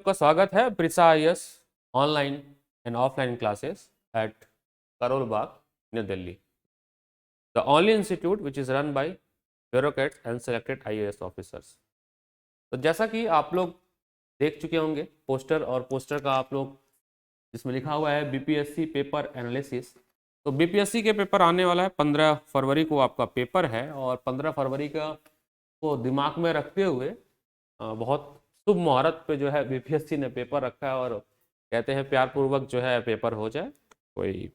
आपका स्वागत है Prisa IAS online and offline classes at Karol Bagh, New Delhi, the only institute which is run by bureaucrats and selected IAS officers. तो जैसा कि आप लोग देख चुके होंगे पोस्टर, और पोस्टर का आप लोग जिसमें लिखा हुआ है बीपीएससी पेपर एनालिसिस। तो बीपीएससी के पेपर आने वाला है 15 फरवरी को आपका पेपर है, और 15 फरवरी का को दिमाग में रखते हुए बहुत शुभ मुहूर्त पे जो है बीपीएससी ने पेपर रखा है, और कहते हैं प्यार पूर्वक जो है पेपर हो जाए, कोई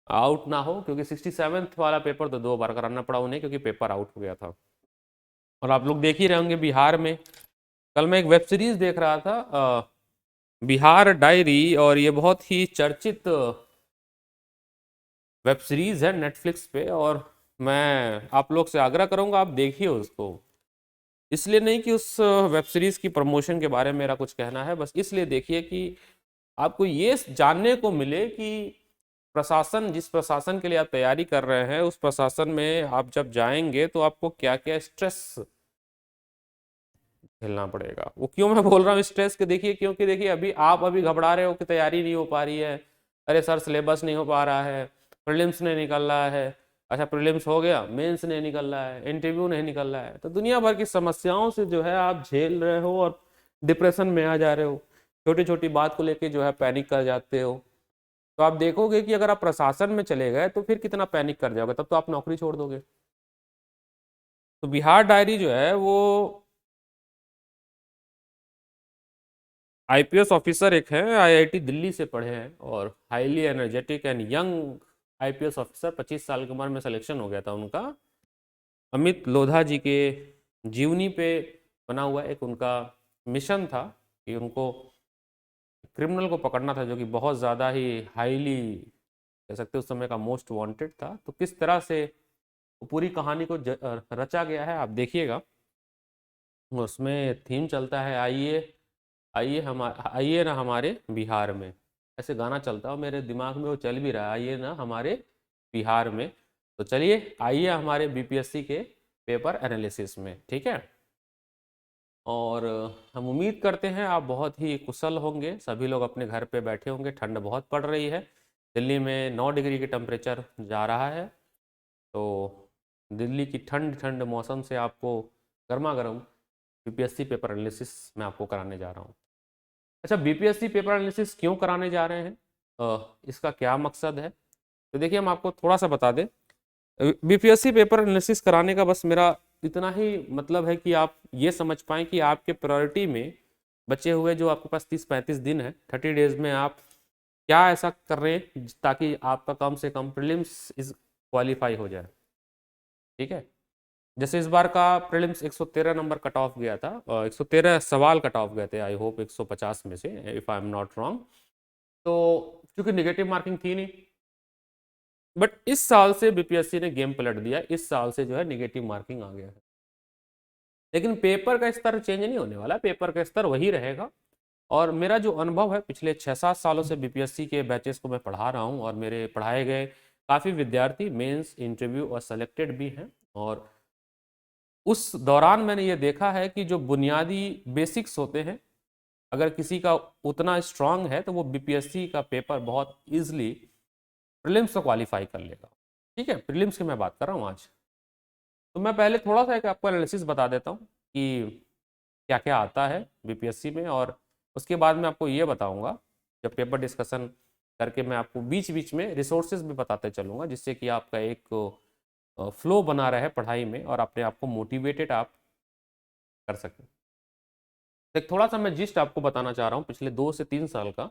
आउट ना हो, क्योंकि 67th वाला पेपर तो 2 बार कराना पड़ा उन्हें, क्योंकि पेपर आउट हो गया था। और आप लोग देख ही रहे होंगे बिहार में, कल मैं एक वेब सीरीज देख रहा था बिहार डायरी, और ये बहुत ही चर्चित वेब सीरीज है नेटफ्लिक्स पे, और मैं आप लोग से आग्रह करूंगा आप देखिए उसको। इसलिए नहीं कि उस वेब सीरीज की प्रमोशन के बारे में मेरा कुछ कहना है, बस इसलिए देखिए कि आपको ये जानने को मिले कि प्रशासन, जिस प्रशासन के लिए आप तैयारी कर रहे हैं, उस प्रशासन में आप जब जाएंगे तो आपको क्या क्या स्ट्रेस झेलना पड़ेगा। वो क्यों मैं बोल रहा हूँ स्ट्रेस के, देखिए क्योंकि देखिए अभी घबरा रहे हो कि तैयारी नहीं हो पा रही है, अरे सर सिलेबस नहीं हो पा रहा है, प्रीलिम्स नहीं निकल रहा है। अच्छा प्रीलिम्स हो गया, मेंस नहीं निकल रहा है, इंटरव्यू नहीं निकल रहा है, तो दुनिया भर की समस्याओं से जो है आप झेल रहे हो और डिप्रेशन में आ जा रहे हो, छोटी छोटी बात को लेके जो है पैनिक कर जाते हो। तो आप देखोगे कि अगर आप प्रशासन में चले गए तो फिर कितना पैनिक कर जाओगे, तब तो आप नौकरी छोड़ दोगे। तो बिहार डायरी जो है वो आईपीएस ऑफिसर एक है, आईआईटी दिल्ली से पढ़े हैं, और highly energetic and young IPS officer, 25 साल की उम्र में सिलेक्शन हो गया था उनका। अमित लोधा जी के जीवनी पे बना हुआ एक उनका मिशन था कि उनको क्रिमिनल को पकड़ना था, जो कि बहुत ज़्यादा ही हाईली कह सकते हैं उस समय का मोस्ट वांटेड था। तो किस तरह से वो पूरी कहानी को रचा गया है आप देखिएगा। उसमें थीम चलता है आइए, आइए ना हमारे बिहार में, ऐसे गाना चलता है मेरे दिमाग में, वो चल भी रहा है, आइए ना हमारे बिहार में। तो चलिए आइए हमारे बीपीएससी के पेपर एनालिसिस में, ठीक है। और हम उम्मीद करते हैं आप बहुत ही कुशल होंगे, सभी लोग अपने घर पे बैठे होंगे, ठंड बहुत पड़ रही है, दिल्ली में 9 डिग्री की टेम्परेचर जा रहा है। तो दिल्ली की ठंड ठंड मौसम से आपको गर्मा गर्म बीपीएससी पेपर एनालिसिस मैं आपको कराने जा रहा हूँ। अच्छा बीपीएससी पेपर एनालिसिस क्यों कराने जा रहे हैं, इसका क्या मकसद है, तो देखिए हम आपको थोड़ा सा बता दें। बीपीएससी पेपर एनालिसिस कराने का बस मेरा इतना ही मतलब है कि आप ये समझ पाएँ कि आपके प्रायोरिटी में बचे हुए जो आपके पास 30-35 दिन है, 30 डेज में आप क्या ऐसा कर रहे हैं ताकि आपका कम से कम प्रीलिम्स इस क्वालिफाई हो जाए, ठीक है। जैसे इस बार का प्रीलिम्स 113 नंबर कट ऑफ गया था, 113 सवाल कट ऑफ गए थे, आई होप 150 में से, if I am not wrong. तो क्योंकि निगेटिव मार्किंग थी नहीं, बट इस साल से बीपीएससी ने गेम पलट दिया, इस साल से जो है निगेटिव मार्किंग आ गया है, लेकिन पेपर का स्तर चेंज नहीं होने वाला, पेपर का स्तर वही रहेगा। और मेरा जो अनुभव है पिछले 6-7 सालों से बीपीएससी के बैचेस को मैं पढ़ा रहा हूँ, और मेरे पढ़ाए गए काफ़ी विद्यार्थी मेंस, इंटरव्यू और सेलेक्टेड भी हैं, और उस दौरान मैंने ये देखा है कि जो बुनियादी बेसिक्स होते हैं, अगर किसी का उतना स्ट्रांग है तो वो बीपीएससी का पेपर बहुत इजीली प्रीलिम्स को क्वालिफाई कर लेगा, ठीक है। प्रीलिम्स की मैं बात कर रहा हूँ आज। तो मैं पहले थोड़ा सा एक आपको एनालिसिस बता देता हूँ कि क्या क्या आता है बीपीएससी में, और उसके बाद मैं आपको ये बताऊंगा, जब पेपर डिस्कशन करके मैं आपको बीच बीच में रिसोर्सेज भी बताते चलूँगा, जिससे कि आपका एक फ्लो बना रहे पढ़ाई में, और अपने आप को मोटिवेटेड आप कर सकें। एक थोड़ा सा मैं जिस्ट आपको बताना चाह रहा हूँ पिछले 2 से 3 साल का।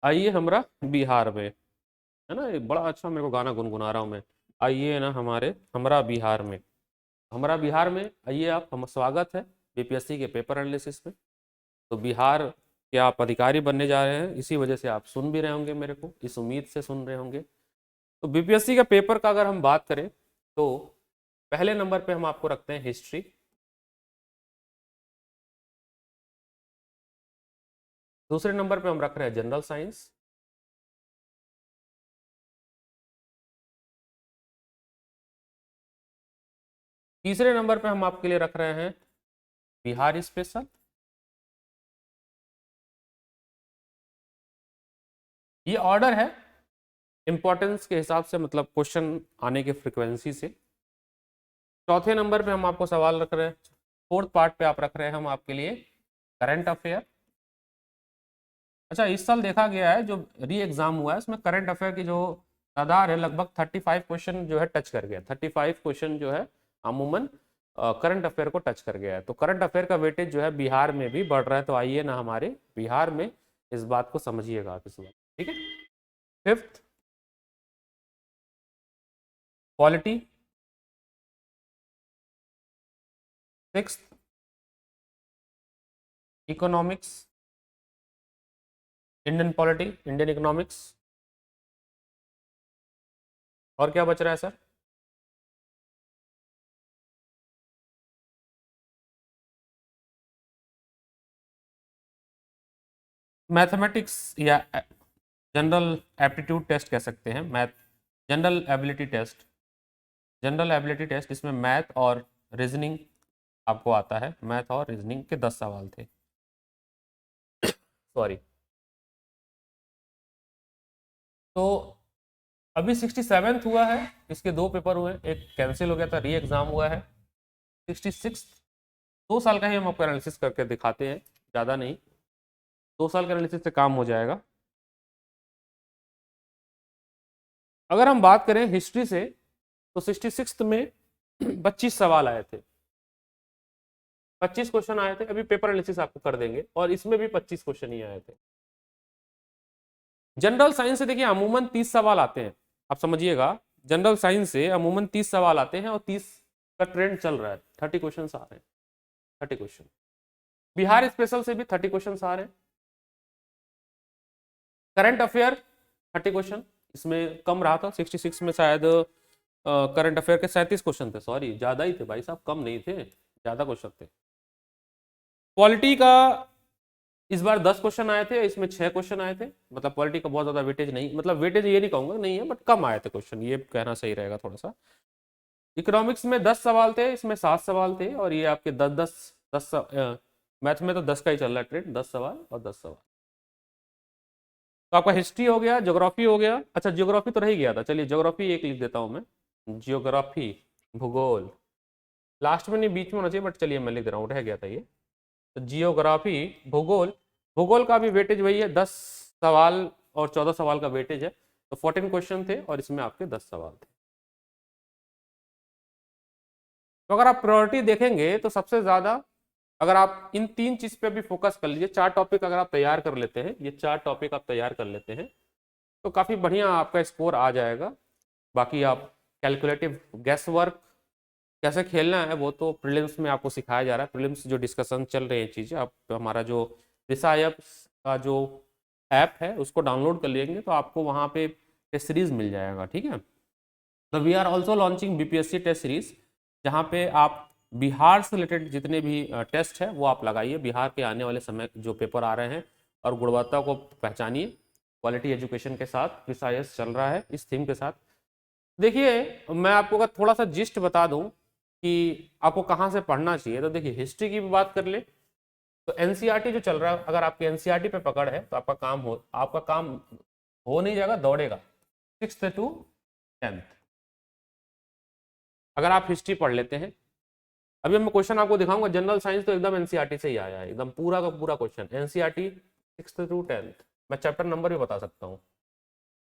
आइए हमरा बिहार में, है ना, ये बड़ा अच्छा मेरे को गाना गुनगुना रहा हूँ मैं, आइए ना हमारे हमरा बिहार में, हमारा बिहार में आइए आप, हम स्वागत है बीपीएससी के पेपर एनालिसिस में। तो बिहार के आप अधिकारी बनने जा रहे हैं, इसी वजह से आप सुन भी रहे होंगे मेरे को, इस उम्मीद से सुन रहे होंगे। तो बीपीएससी का पेपर का अगर हम बात करें तो पहले नंबर पे हम आपको रखते हैं हिस्ट्री, दूसरे नंबर पे हम रख रहे हैं जनरल साइंस, तीसरे नंबर पे हम आपके लिए रख रहे हैं बिहार स्पेशल। ये ऑर्डर है इंपॉर्टेंस के हिसाब से, मतलब क्वेश्चन आने के फ्रिक्वेंसी से। चौथे नंबर पे हम आपको सवाल रख रहे हैं, फोर्थ पार्ट पे आप रख रहे हैं हम आपके लिए करंट अफेयर। अच्छा, इस साल देखा गया है जो री एग्जाम हुआ है उसमें करंट अफेयर की जो तादाद है लगभग 35 क्वेश्चन जो है टच कर गया। 35 क्वेश्चन जो है अमूमन करंट अफेयर को टच कर गया है। तो करंट अफेयर का वेटेज जो है बिहार में भी बढ़ रहा है। तो आइए ना हमारे बिहार में इस बात को समझिएगा आप इस बार, ठीक है। Fifth, polity. Sixth, economics, Indian polity, Indian economics. और क्या बच रहा है सर? मैथमेटिक्स या जनरल एप्टीट्यूड टेस्ट कह सकते हैं। Math, general ability test, general ability test. इसमें मैथ और रीजनिंग आपको आता है। मैथ और रीजनिंग के 10 सवाल थे, सॉरी। तो अभी 67th हुआ है, इसके 2 पेपर हुए, एक कैंसिल हो गया था, री एग्जाम हुआ है। 66, 2 साल का ही हम आपको एनालिसिस करके दिखाते हैं, ज़्यादा नहीं। 2 साल के एनालिसिस से काम हो जाएगा। अगर हम बात करें हिस्ट्री से तो 66 में 25 सवाल आए थे, 25 क्वेश्चन आए थे। अभी पेपर एनालिसिस आपको कर देंगे और इसमें भी 25 क्वेश्चन ही आए थे। जनरल साइंस से देखिए अमूमन 30 सवाल आते हैं, आप समझिएगा। जनरल साइंस से अमूमन 30 सवाल आते हैं और 30 का ट्रेंड चल रहा है। 30 क्वेश्चन आ रहे हैं, 30 क्वेश्चन। बिहार स्पेशल से भी 30 क्वेश्चन आ रहे हैं। करंट अफेयर 30 क्वेश्चन, इसमें कम रहा था। 66 में शायद करंट अफेयर के 37 क्वेश्चन थे, सॉरी ज्यादा ही थे भाई साहब, कम नहीं थे, ज्यादा क्वेश्चन थे। पॉलिटी का इस बार 10 क्वेश्चन आए थे, इसमें 6 क्वेश्चन आए थे। मतलब पॉलिटी का बहुत ज्यादा वेटेज नहीं, मतलब वेटेज ये नहीं कहूंगा नहीं है, बट कम आए थे क्वेश्चन, ये कहना सही रहेगा थोड़ा सा। इकोनॉमिक्स में 10 सवाल थे, इसमें 7 सवाल थे, और ये आपके 10 मैथ में तो 10 का ही चल रहा है ट्रेंड, 10 सवाल और 10 सवाल। तो आपका हिस्ट्री हो गया, ज्योग्राफी हो गया। अच्छा, ज्योग्राफी तो रह ही गया था, चलिए ज्योग्राफी एक लिख देता हूं मैं। ज्योग्राफी, भूगोल, लास्ट में नहीं बीच में होना चाहिए, बट चलिए मैं लिख दे रहा हूँ, रह गया था ये। तो जियोग्राफी, भूगोल। भूगोल का भी वेटेज वही है, 10 सवाल और 14 सवाल का वेटेज है। तो 14 क्वेश्चन थे और इसमें आपके 10 सवाल थे। तो अगर आप प्रायोरिटी देखेंगे तो सबसे ज्यादा, अगर आप इन 3 चीज पे भी फोकस कर लीजिए, 4 टॉपिक अगर आप तैयार कर लेते हैं, ये 4 टॉपिक आप तैयार कर लेते हैं, तो काफी बढ़िया आपका स्कोर आ जाएगा। बाकी आप कैलकुलेटिव गैस वर्क कैसे खेलना है वो तो प्रीलिम्स में आपको सिखाया जा रहा है। प्रीलिम्स जो डिस्कशन चल रही है चीज़ें, आप हमारा जो दिशा ऐप्स का जो ऐप है उसको डाउनलोड कर लेंगे तो आपको वहाँ पे टेस्ट सीरीज मिल जाएगा, ठीक है। तो we are also launching BPSC test series, जहाँ पे आप बिहार से रिलेटेड जितने भी टेस्ट है वो आप लगाइए। बिहार के आने वाले समय जो पेपर आ रहे हैं और गुणवत्ता को पहचानिए। क्वालिटी एजुकेशन के साथ विषय चल रहा है इस थीम के साथ। देखिए मैं आपको अगर थोड़ा सा जिस्ट बता दूं कि आपको कहाँ से पढ़ना चाहिए, तो देखिए हिस्ट्री की भी बात कर ले तो एनसीईआरटी जो चल रहा है, अगर आपकी एनसीईआरटी पे पकड़ है तो आपका काम हो नहीं जाएगा, दौड़ेगा। 6th to 10th अगर आप हिस्ट्री पढ़ लेते हैं। अभी मैं क्वेश्चन आपको दिखाऊंगा, जनरल साइंस तो एकदम एनसीईआरटी से ही आया है, एकदम पूरा का पूरा question NCERT 6th to 10th। मैं चैप्टर नंबर भी बता सकता हूँ,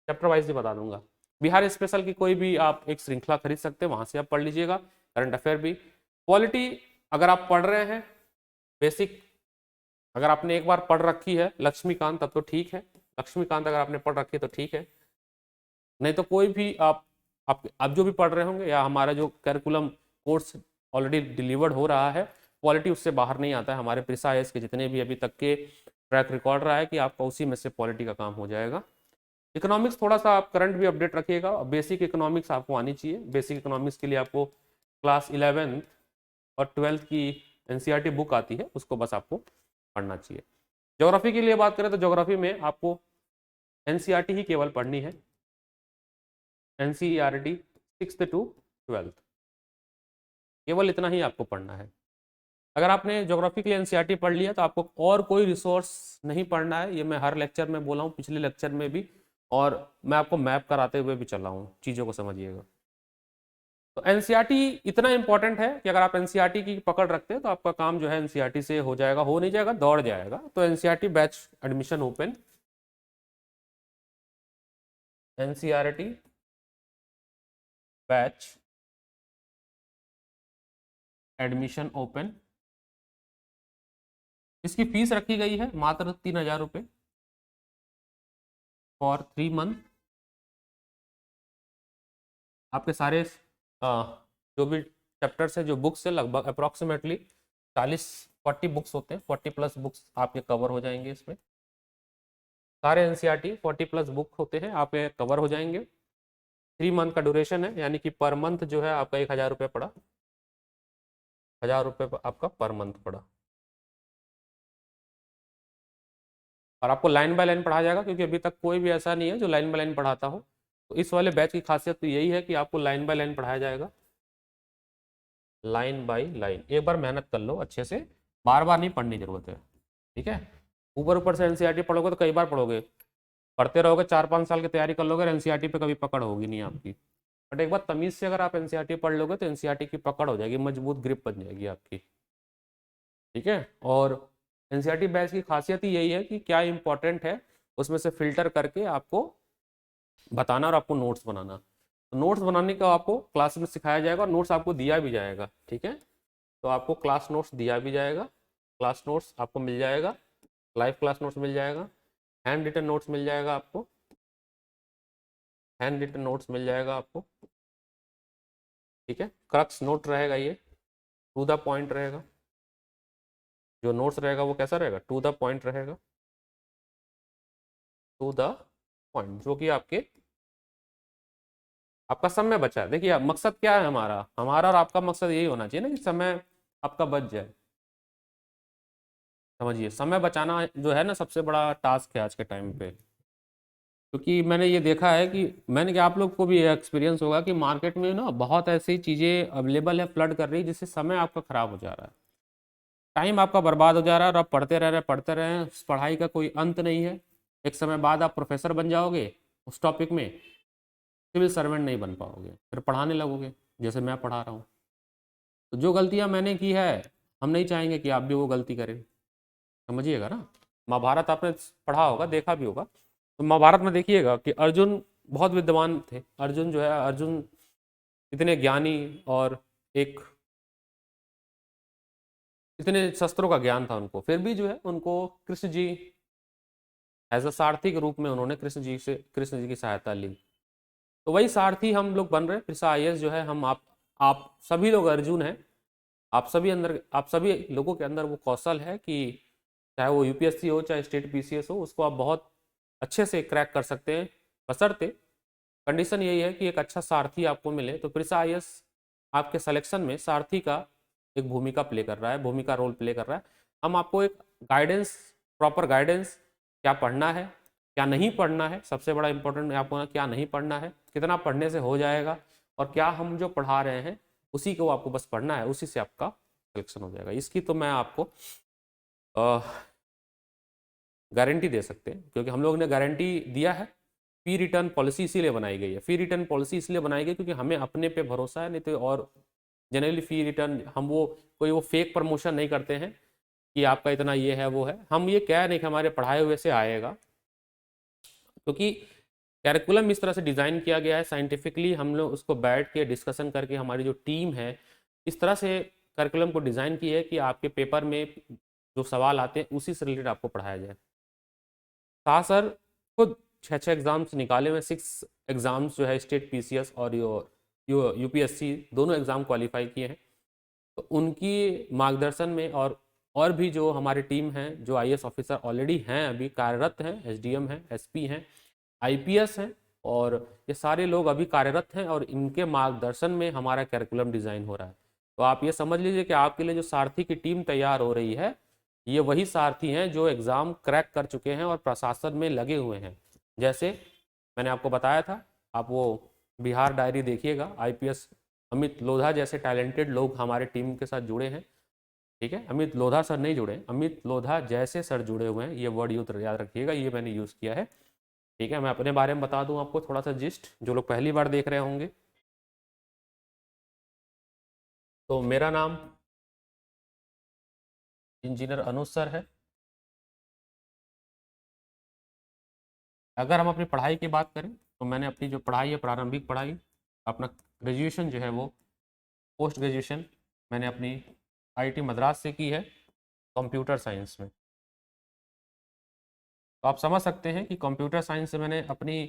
चैप्टर वाइज भी बता दूंगा। बिहार स्पेशल की कोई भी आप एक श्रृंखला खरीद सकते हैं, वहां से आप पढ़ लीजिएगा। करंट अफेयर भी, पॉलिटी अगर आप पढ़ रहे हैं बेसिक, अगर आपने एक बार पढ़ रखी है लक्ष्मीकांत तब तो ठीक है, लक्ष्मीकांत अगर आपने पढ़ रखी है तो ठीक है। नहीं तो कोई भी आप जो भी पढ़ रहे होंगे, या हमारा जो करिकुलम कोर्स ऑलरेडी डिलीवर्ड हो रहा है, पॉलिटी उससे बाहर नहीं आता है। हमारे प्रिसाइज के जितने भी अभी तक के ट्रैक रिकॉर्ड रहा है कि आपका उसी में से पॉलिटी का काम हो जाएगा। इकोनॉमिक्स थोड़ा सा आप करंट भी अपडेट रखिएगा, और बेसिक इकोनॉमिक्स आपको आनी चाहिए। बेसिक इकोनॉमिक्स के लिए आपको क्लास 11th और 12th की एनसीईआरटी बुक आती है, उसको बस आपको पढ़ना चाहिए। ज्योग्राफी की लिए बात करें तो ज्योग्राफी में आपको एनसीईआरटी ही केवल पढ़नी है, एनसीईआरटी 6th to 12th। केवल इतना ही आपको पढ़ना है। अगर आपने ज्योग्राफी के लिए एनसीईआरटी पढ़ लिया तो आपको और कोई रिसोर्स नहीं पढ़ना है। ये मैं हर लेक्चर में बोला हूँ, पिछले लेक्चर में भी, और मैं आपको मैप कराते हुए भी चला हूँ, चीज़ों को समझिएगा। तो एनसीईआरटी इतना इंपॉर्टेंट है कि अगर आप एनसीईआरटी की पकड़ रखते हैं तो आपका काम जो है एनसीईआरटी से हो जाएगा, हो नहीं जाएगा दौड़ जाएगा। तो NCERT batch admission open, NCERT batch admission open. इसकी फीस रखी गई है मात्र 3000 रुपये फॉर 3 मंथ। आपके सारे जो भी चैप्टर्स है, जो बुक्स है, लगभग अप्रॉक्सीमेटली 40 बुक्स होते हैं, 40+ बुक्स आपके कवर हो जाएंगे इसमें। सारे एनसीईआरटी 40+ बुक होते हैं, आपके कवर हो जाएंगे। 3 मंथ का ड्यूरेशन है, यानी कि पर मंथ जो है आपका 1000 रुपये पड़ा, 1000 रुपये आपका पर मंथ पड़ा। और आपको लाइन बाय लाइन पढ़ाया जाएगा, क्योंकि अभी तक कोई भी ऐसा नहीं है जो लाइन बाय लाइन पढ़ाता हो। तो इस वाले बैच की खासियत तो यही है कि आपको लाइन बाय लाइन पढ़ाया जाएगा, लाइन बाय लाइन। एक बार मेहनत कर लो अच्छे से, बार बार नहीं पढ़ने की जरूरत है, ठीक है। ऊपर ऊपर से एनसीईआरटी पढ़ोगे तो कई बार पढ़ोगे, पढ़ते रहोगे, 4-5 साल की तैयारी कर लोगे, एनसीईआरटी पे कभी पकड़ होगी नहीं आपकी। बट एक बार तमीज से अगर आप एनसीईआरटी पढ़ लोगे तो एनसीईआरटी की पकड़ हो जाएगी, मजबूत ग्रिप बन जाएगी आपकी, ठीक है। और एनसीईआरटी बैच की खासियत ही यही है कि क्या इंपॉर्टेंट है उसमें से फिल्टर करके आपको बताना और आपको नोट्स बनाना। तो नोट्स बनाने का आपको क्लास में सिखाया जाएगा और नोट्स आपको दिया भी जाएगा, ठीक है। तो आपको क्लास नोट्स दिया भी जाएगा, क्लास नोट्स आपको मिल जाएगा, लाइव क्लास नोट्स मिल जाएगा, हैंड रिटन नोट्स मिल जाएगा आपको, हैंड रिटन नोट्स मिल जाएगा आपको, ठीक है। क्रक्स नोट रहेगा, ये टू द पॉइंट रहेगा। जो नोट्स रहेगा वो कैसा रहेगा, टू द पॉइंट रहेगा, टू द पॉइंट, जो कि आपका समय बचा है। देखिए मकसद क्या है हमारा, हमारा और आपका मकसद यही होना चाहिए ना कि समय आपका बच जाए। समझिए, समय बचाना जो है ना सबसे बड़ा टास्क है आज के टाइम पे। क्योंकि मैंने ये देखा है कि मैंने कि आप लोग को भी एक्सपीरियंस होगा कि मार्केट में ना बहुत ऐसी चीज़ें अवेलेबल है, फ्लड कर रही है, जिससे समय आपका खराब हो जा रहा है, टाइम आपका बर्बाद हो जा रहा है, और आप पढ़ते रह रहे हैं, उस पढ़ाई का कोई अंत नहीं है। एक समय बाद आप प्रोफेसर बन जाओगे उस टॉपिक में, सिविल सर्वेंट नहीं बन पाओगे, फिर पढ़ाने लगोगे जैसे मैं पढ़ा रहा हूँ। तो जो गलतियाँ मैंने की है, हम नहीं चाहेंगे कि आप भी वो गलती करें, समझिएगा ना। महाभारत आपने पढ़ा होगा, देखा भी होगा। तो महाभारत में देखिएगा कि अर्जुन बहुत विद्वान थे। अर्जुन जो है, अर्जुन इतने ज्ञानी, और एक इतने शस्त्रों का ज्ञान था उनको, फिर भी जो है उनको कृष्ण जी एज अ सारथी के रूप में उन्होंने कृष्ण जी की सहायता ली। तो वही सारथी हम लोग बन रहे हैं। फिर आईएएस जो है, हम आप सभी लोग अर्जुन हैं। आप सभी लोगों के अंदर वो कौशल है कि चाहे वो यूपीएससी हो चाहे स्टेट पीसीएस हो, उसको आप बहुत अच्छे से क्रैक कर सकते हैं, बशर्ते कंडीशन यही है कि एक अच्छा सारथी आपको मिले। तो प्रिसा आईएएस आपके सिलेक्शन में सारथी का एक भूमिका प्ले कर रहा है, भूमिका रोल प्ले कर रहा है। हम आपको एक गाइडेंस, प्रॉपर गाइडेंस, क्या पढ़ना है क्या नहीं पढ़ना है, सबसे बड़ा इंपॉर्टेंट है आपको क्या नहीं पढ़ना है, कितना पढ़ने से हो जाएगा, और क्या हम जो पढ़ा रहे हैं उसी को आपको बस पढ़ना है, उसी से आपका सिलेक्शन हो जाएगा। इसकी तो मैं आपको गारंटी दे सकते हैं, क्योंकि हम लोग ने गारंटी दिया है। फी रिटर्न पॉलिसी इसीलिए बनाई गई है, फी रिटर्न पॉलिसी इसलिए बनाई गई क्योंकि हमें अपने पे भरोसा है। नहीं तो और जनरली फी रिटर्न हम वो फेक प्रमोशन नहीं करते हैं कि आपका इतना ये है वो है। हम ये कह नहीं कि हमारे पढ़ाए हुए से आएगा, क्योंकि कैरिकुलम इस तरह से डिज़ाइन किया गया है साइंटिफिकली। हम लोग उसको बैठ के डिस्कशन करके, हमारी जो टीम है इस तरह से करिकुलम को डिज़ाइन की है कि आपके पेपर में जो सवाल आते हैं उसी से रिलेटेड आपको पढ़ाया जाए। हाँ सर, खुद 6 एग्ज़ाम्स निकाले हुए, 6 एग्ज़ाम्स जो है स्टेट पीसीएस और यूपीएससी दोनों एग्ज़ाम क्वालिफाई किए हैं। तो उनकी मार्गदर्शन में, और भी जो हमारी टीम है, जो आईएएस ऑफिसर ऑलरेडी हैं, अभी कार्यरत हैं, एसडीएम हैं, एसपी हैं, आईपीएस हैं, और ये सारे लोग अभी कार्यरत हैं, और इनके मार्गदर्शन में हमारा कैरिकुलम डिज़ाइन हो रहा है। तो आप ये समझ लीजिए कि आपके लिए जो सारथी की टीम तैयार हो रही है, ये वही सारथी हैं जो एग्ज़ाम क्रैक कर चुके हैं और प्रशासन में लगे हुए हैं। जैसे मैंने आपको बताया था, आप वो बिहार डायरी देखिएगा, आईपीएस अमित लोधा जैसे टैलेंटेड लोग हमारे टीम के साथ जुड़े हैं। ठीक है, अमित लोधा सर नहीं जुड़े, अमित लोधा जैसे सर जुड़े हुए हैं, ये वर्ड याद रखिएगा, ये मैंने यूज़ किया है। ठीक है, मैं अपने बारे में बता दूं आपको थोड़ा सा जिस्ट, जो लोग पहली बार देख रहे होंगे। तो मेरा नाम इंजीनियर अनुज सर है। अगर हम अपनी पढ़ाई की बात करें तो मैंने अपनी जो पढ़ाई है, प्रारंभिक पढ़ाई, अपना ग्रेजुएशन जो है वो, पोस्ट ग्रेजुएशन मैंने अपनी आईआईटी मद्रास से की है, कंप्यूटर साइंस में। तो आप समझ सकते हैं कि कंप्यूटर साइंस से मैंने अपनी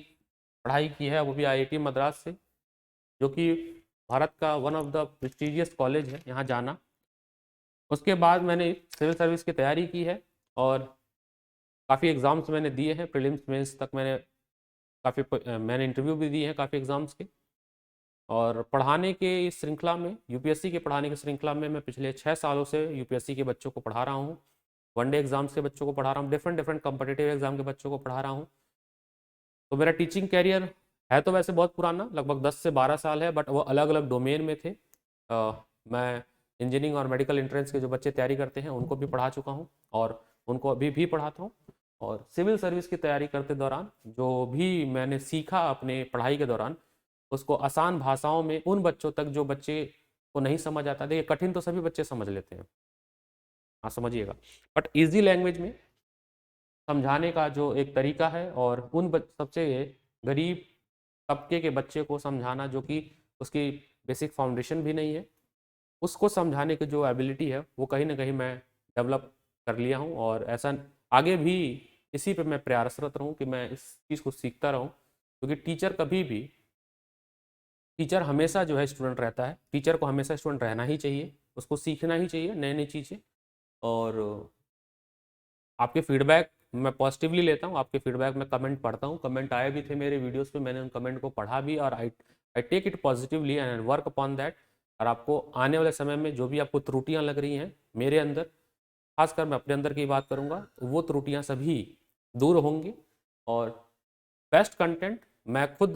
पढ़ाई की है, वो भी आईआईटी मद्रास से, जो कि भारत का one of the prestigious college है, यहाँ जाना। उसके बाद मैंने सिविल सर्विस की तैयारी की है और काफ़ी एग्ज़ाम्स मैंने दिए हैं, प्रीलिम्स मेंस तक मैंने इंटरव्यू भी दिए हैं काफ़ी एग्ज़ाम्स के। और पढ़ाने के इस श्रृंखला में, यूपीएससी के पढ़ाने की श्रृंखला में, मैं पिछले 6 सालों से यूपीएससी के बच्चों को पढ़ा रहा हूँ, वनडे एग्जाम्स के बच्चों को पढ़ा रहा हूँ, डिफरेंट डिफरेंट कॉम्पिटिटिव एग्जाम के बच्चों को पढ़ा रहा हूँ। तो मेरा टीचिंग कैरियर है तो वैसे बहुत पुराना, लगभग 10 से 12 साल है, बट वो अलग अलग डोमेन में थे। मैं इंजीनियरिंग और मेडिकल एंट्रेंस के जो बच्चे तैयारी करते हैं उनको भी पढ़ा चुका हूँ, और उनको अभी भी पढ़ाता हूँ। और सिविल सर्विस की तैयारी करते दौरान जो भी मैंने सीखा अपने पढ़ाई के दौरान, उसको आसान भाषाओं में उन बच्चों तक जो बच्चे को नहीं समझ आता, देखिए कठिन तो सभी बच्चे समझ लेते हैं, हाँ समझिएगा, बट इजी लैंग्वेज में समझाने का जो एक तरीका है, और सबसे गरीब तबके के बच्चे को समझाना जो कि उसकी बेसिक फाउंडेशन भी नहीं है, उसको समझाने की जो एबिलिटी है वो कहीं ना कहीं मैं डेवलप कर लिया हूँ। और ऐसा आगे भी इसी पे मैं प्रयासरत रहूँ कि मैं इस चीज़ को सीखता रहूँ, क्योंकि टीचर हमेशा जो है स्टूडेंट रहता है, टीचर को हमेशा स्टूडेंट रहना ही चाहिए, उसको सीखना ही चाहिए नई नई चीज़ें। और आपके फीडबैक मैं पॉजिटिवली लेता हूँ, आपके फीडबैक में कमेंट पढ़ता हूँ, कमेंट आए भी थे मेरे वीडियोस पे, मैंने उन कमेंट को पढ़ा भी, और I I take it positively and work upon that. और आपको आने वाले समय में जो भी आपको त्रुटियाँ लग रही हैं मेरे अंदर, खासकर मैं अपने अंदर की बात करूँगा, वो त्रुटियाँ सभी दूर होंगी, और बेस्ट कंटेंट मैं खुद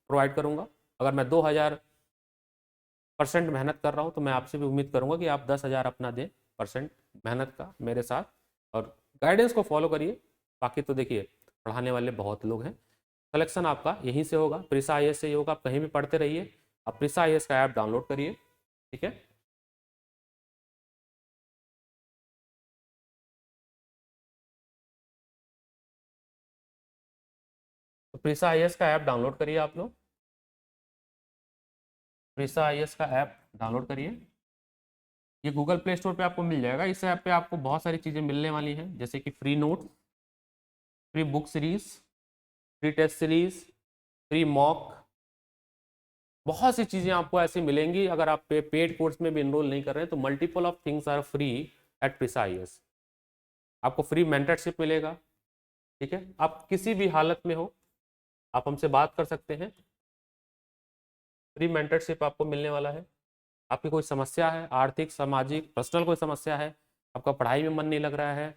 प्रोवाइड करूँगा। अगर मैं 2000% मेहनत कर रहा हूँ तो मैं आपसे भी उम्मीद करूँगा कि आप 10,000 अपना दें परसेंट मेहनत का मेरे साथ, और गाइडेंस को फॉलो करिए। बाकी तो देखिए पढ़ाने वाले बहुत लोग हैं, सिलेक्शन आपका यहीं से होगा, प्रिसा आईएएस से ही होगा, आप कहीं भी पढ़ते रहिए। आप प्रिसा आईएएस का ऐप डाउनलोड करिए, ठीक है। तो प्रिसा आईएएस का ऐप डाउनलोड करिए आप लोग, प्रिसा आईएएस का ऐप डाउनलोड करिए। ये गूगल प्ले स्टोर पे आपको मिल जाएगा। इस ऐप पे आपको बहुत सारी चीज़ें मिलने वाली हैं, जैसे कि free note, free book series, free test series, free mock, बहुत सी चीज़ें आपको ऐसी मिलेंगी। अगर आप पेड कोर्स में भी इनरोल नहीं कर रहे हैं तो multiple of things are free at Prisa IAS. आपको फ्री मेंटरशिप मिलेगा, ठीक है, आप किसी भी हालत में हो आप हमसे बात कर सकते हैं, फ्री मेंटरशिप आपको मिलने वाला है। आपकी कोई समस्या है, आर्थिक, सामाजिक, पर्सनल कोई समस्या है, आपका पढ़ाई में मन नहीं लग रहा है,